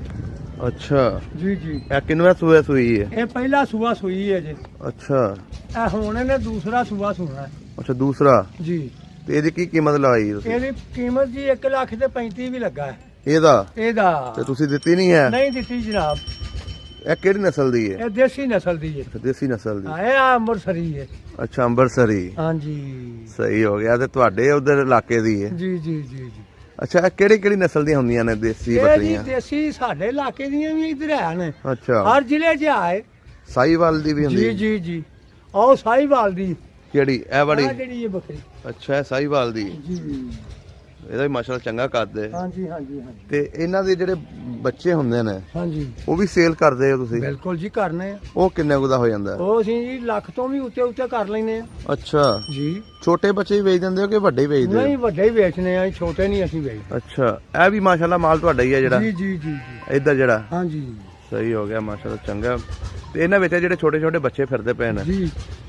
ਅੱਛਾ ਜੀ ਜੀ, ਇਹ ਕਿੰਨਵਾਂ ਸੂਆ ਸੂਈ ਹੈ? ਇਹ ਪਹਿਲਾ ਸੂਆ ਸੂਈ ਹੈ ਜੀ। ਅੱਛਾ ਇਹ ਹੁਣ ਇਹਨੇ ਦੂਸਰਾ ਸੂਆ ਸੂਣਾ ਹੈ ਅੱਛਾ ਦੂਸਰਾ। ਜੀ। ਤੇ ਇਹਦੀ ਕੀ ਕੀਮਤ ਲਾਈ ਤੁਸੀਂ? ਇਹਦੀ ਕੀਮਤ ਜੀ 1 ਲੱਖ ਤੇ 35 ਵੀ ਲੱਗਾ ਹੈ ਇਹਦਾ ਇਹਦਾ। ਤੇ ਤੁਸੀਂ ਦਿੱਤੀ ਨਹੀਂ ਹੈ? ਨਹੀਂ ਦਿੱਤੀ ਜਨਾਬ। ਇਹ ਕਿਹੜੀ ਨਸਲ ਦੀ ਹੈ? ਇਹ ਦੇਸੀ ਨਸਲ ਦੀ ਹੈ। ਅੱਛਾ, ਦੇਸੀ ਨਸਲ ਦੀ। ਹਾਂ, ਇਹ ਅੰਮ੍ਰਿਤਸਰੀ ਹੈ। ਅੱਛਾ ਅੰਬਰਸਰੀ। ਹਾਂਜੀ ਸਹੀ ਹੋ ਗਿਆ। ਤੇ ਤੁਹਾਡੇ ਉਧਰ ਇਲਾਕੇ ਦੀ ਹੈ? ਜੀ ਜੀ ਜੀ ਜੀ। ਅੱਛਾ ਇਹ ਕਿਹੜੀ ਨਸਲ ਦੀਆਂ ਹੁੰਦੀਆਂ ਨੇ ਦੇਸੀ ਇਹ ਜੀ ਬੱਕਰੀਆਂ? ਦੇਸੀ ਸਾਡੇ ਇਲਾਕੇ ਦੀਆਂ ਵੀ ਇਧਰ ਹੈ ਨੇ, ਅੱਛਾ ਹਰ ਜ਼ਿਲ੍ਹੇ 'ਚ ਆਏ। ਸਾਹੀਵਾਲ ਦੀ ਵੀ ਹੁੰਦੀ ਜੀ ਹੈ? ਜੀ ਜੀ। ਆਓ ਸਾਹੀਵਾਲ ਦੀ ਕਿਹੜੀ ਇਹ ਵਾਲੀ? ਆਹ ਜਿਹੜੀ ਇਹ ਬੱਕਰੀ। ਅੱਛਾ ਇਹ ਸਾਹੀਵਾਲ ਦੀ। ਜੀ। ਇਹਦਾ ਵੀ ਮਾਸ਼ਾਅੱਲਾ ਚੰਗਾ ਕੱਦ ਹੈ। ਹਾਂਜੀ ਹਾਂਜੀ ਹਾਂਜੀ। ਤੇ ਇਹਨਾਂ ਦੇ ਜਿਹੜੇ ਬੱਚੇ ਹੁੰਦੇ ਨੇ ਹਾਂਜੀ ਉਹ ਵੀ ਸੇਲ ਕਰਦੇ ਹੋ ਤੁਸੀਂ? ਬਿਲਕੁਲ ਜੀ, ਕਰਨੇ ਆ। ਉਹ ਕਿੰਨੇ ਕੁ ਦਾ ਹੋ ਜਾਂਦਾ? ਉਹ ਅਸੀਂ ਜੀ ਲੱਖ ਤੋਂ ਵੀ ਉੱਤੇ ਉੱਤੇ ਕਰ ਲੈਨੇ ਆ। ਅੱਛਾ ਜੀ। ਛੋਟੇ ਬੱਚੇ ਹੀ ਵੇਚ ਦਿੰਦੇ ਹੋ ਕਿ ਵੱਡੇ ਹੀ ਵੇਚਦੇ ਹੋ? ਨਹੀਂ, ਵੱਡੇ ਹੀ ਵੇਚਨੇ ਆ, ਛੋਟੇ ਨਹੀਂ ਅਸੀਂ ਵੇਚਦੇ। ਅੱਛਾ ਇਹ ਵੀ ਮਾਸ਼ਾਅੱਲਾ ਮਾਲ ਤੁਹਾਡਾ ਹੀ ਹੈ ਜਿਹੜਾ? ਜੀ ਜੀ ਜੀ ਜੀ। ਇੱਧਰ ਜਿਹੜਾ? ਹਾਂਜੀ ਸਹੀ ਹੋ ਗਿਆ ਮਾਸ਼ਾਅੱਲਾ ਚੰਗਾ। ਤੇ ਇਹਨਾਂ ਵਿੱਚ ਜਿਹੜੇ ਛੋਟੇ ਛੋਟੇ ਬੱਚੇ ਫਿਰਦੇ ਪਏ ਨੇ ਜੀ,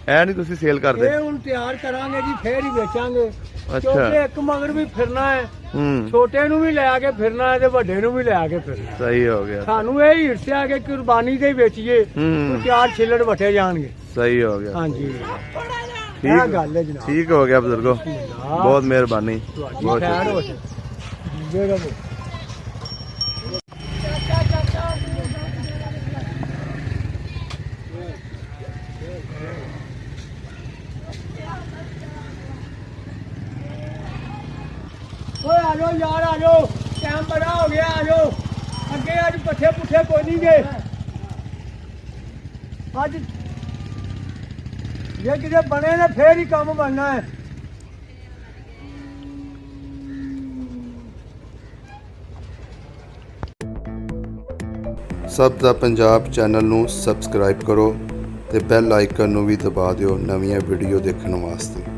ਇਹ ਨਹੀਂ ਤੁਸੀਂ ਸੇਲ ਕਰਦੇ? ਇਹ ਹੁਣ ਤਿਆਰ ਕਰਾਂਗੇ ਜੀ, ਫੇਰ ਹੀ ਵੇਚਾਂਗੇ। ਅੱਛਾ। ਕਿਉਂਕਿ ਇੱਕ ਮਗਰ ਵੀ ਫਿਰਨਾ ਹੈ, ਹੂੰ ਛੋਟੇ ਨੂੰ ਵੀ ਲੈ ਕੇ ਫਿਰਨਾ ਹੈ ਤੇ ਵੱਡੇ ਨੂੰ ਵੀ ਲੈ ਕੇ ਫਿਰਨਾ। ਸਹੀ ਹੋ ਗਿਆ। ਸਾਨੂੰ ਇਹ ਹਿਰਸਿਆ ਕਿ ਕੁਰਬਾਨੀ ਤੇ ਹੀ ਵੇਚੀਏ, ਹੂੰ ਤੇ 4 ਛਿੱਲੜ ਵੱਟੇ ਜਾਣਗੇ। ਸਹੀ ਹੋ ਗਿਆ। ਹਾਂਜੀ ਠੀਕ ਇਹ ਗੱਲ ਹੈ ਜਨਾਬ। ਠੀਕ ਹੋ ਗਿਆ ਬਜ਼ੁਰਗੋ, ਬਹੁਤ ਮਿਹਰਬਾਨੀ। ਤੁਹਾਡੀ ਬਹੁਤ ਖੈਰ ਹੋ ਸ਼ੁਕਰੀਆ। ਜਾਏ। ਜੀਵੇ ਰਹੋ। ਓਏ ਆ ਜਾਓ ਯਾਰ, ਆ ਜਾਓ, ਟਾਈਮ ਬੜਾ ਹੋ ਗਿਆ, ਆ ਜਾਓ ਅੱਗੇ। ਅੱਜ ਪੱਠੇ ਪੁੱਠੇ ਕੋਈ ਨਹੀਂ ਗਏ ਅੱਜ। ਜੇ ਕਿਤੇ ਬਣੇ ਨੇ ਫੇਰ ਹੀ ਕੰਮ ਬਣਨਾ ਹੈ। ਸਭ ਦਾ ਪੰਜਾਬ ਚੈਨਲ ਨੂੰ ਸਬਸਕ੍ਰਾਈਬ ਕਰੋ ਤੇ ਬੈਲ ਆਈਕਨ ਨੂੰ ਵੀ ਦਬਾ ਦਿਓ ਨਵੀਆਂ ਵੀਡੀਓ ਦੇਖਣ ਵਾਸਤੇ।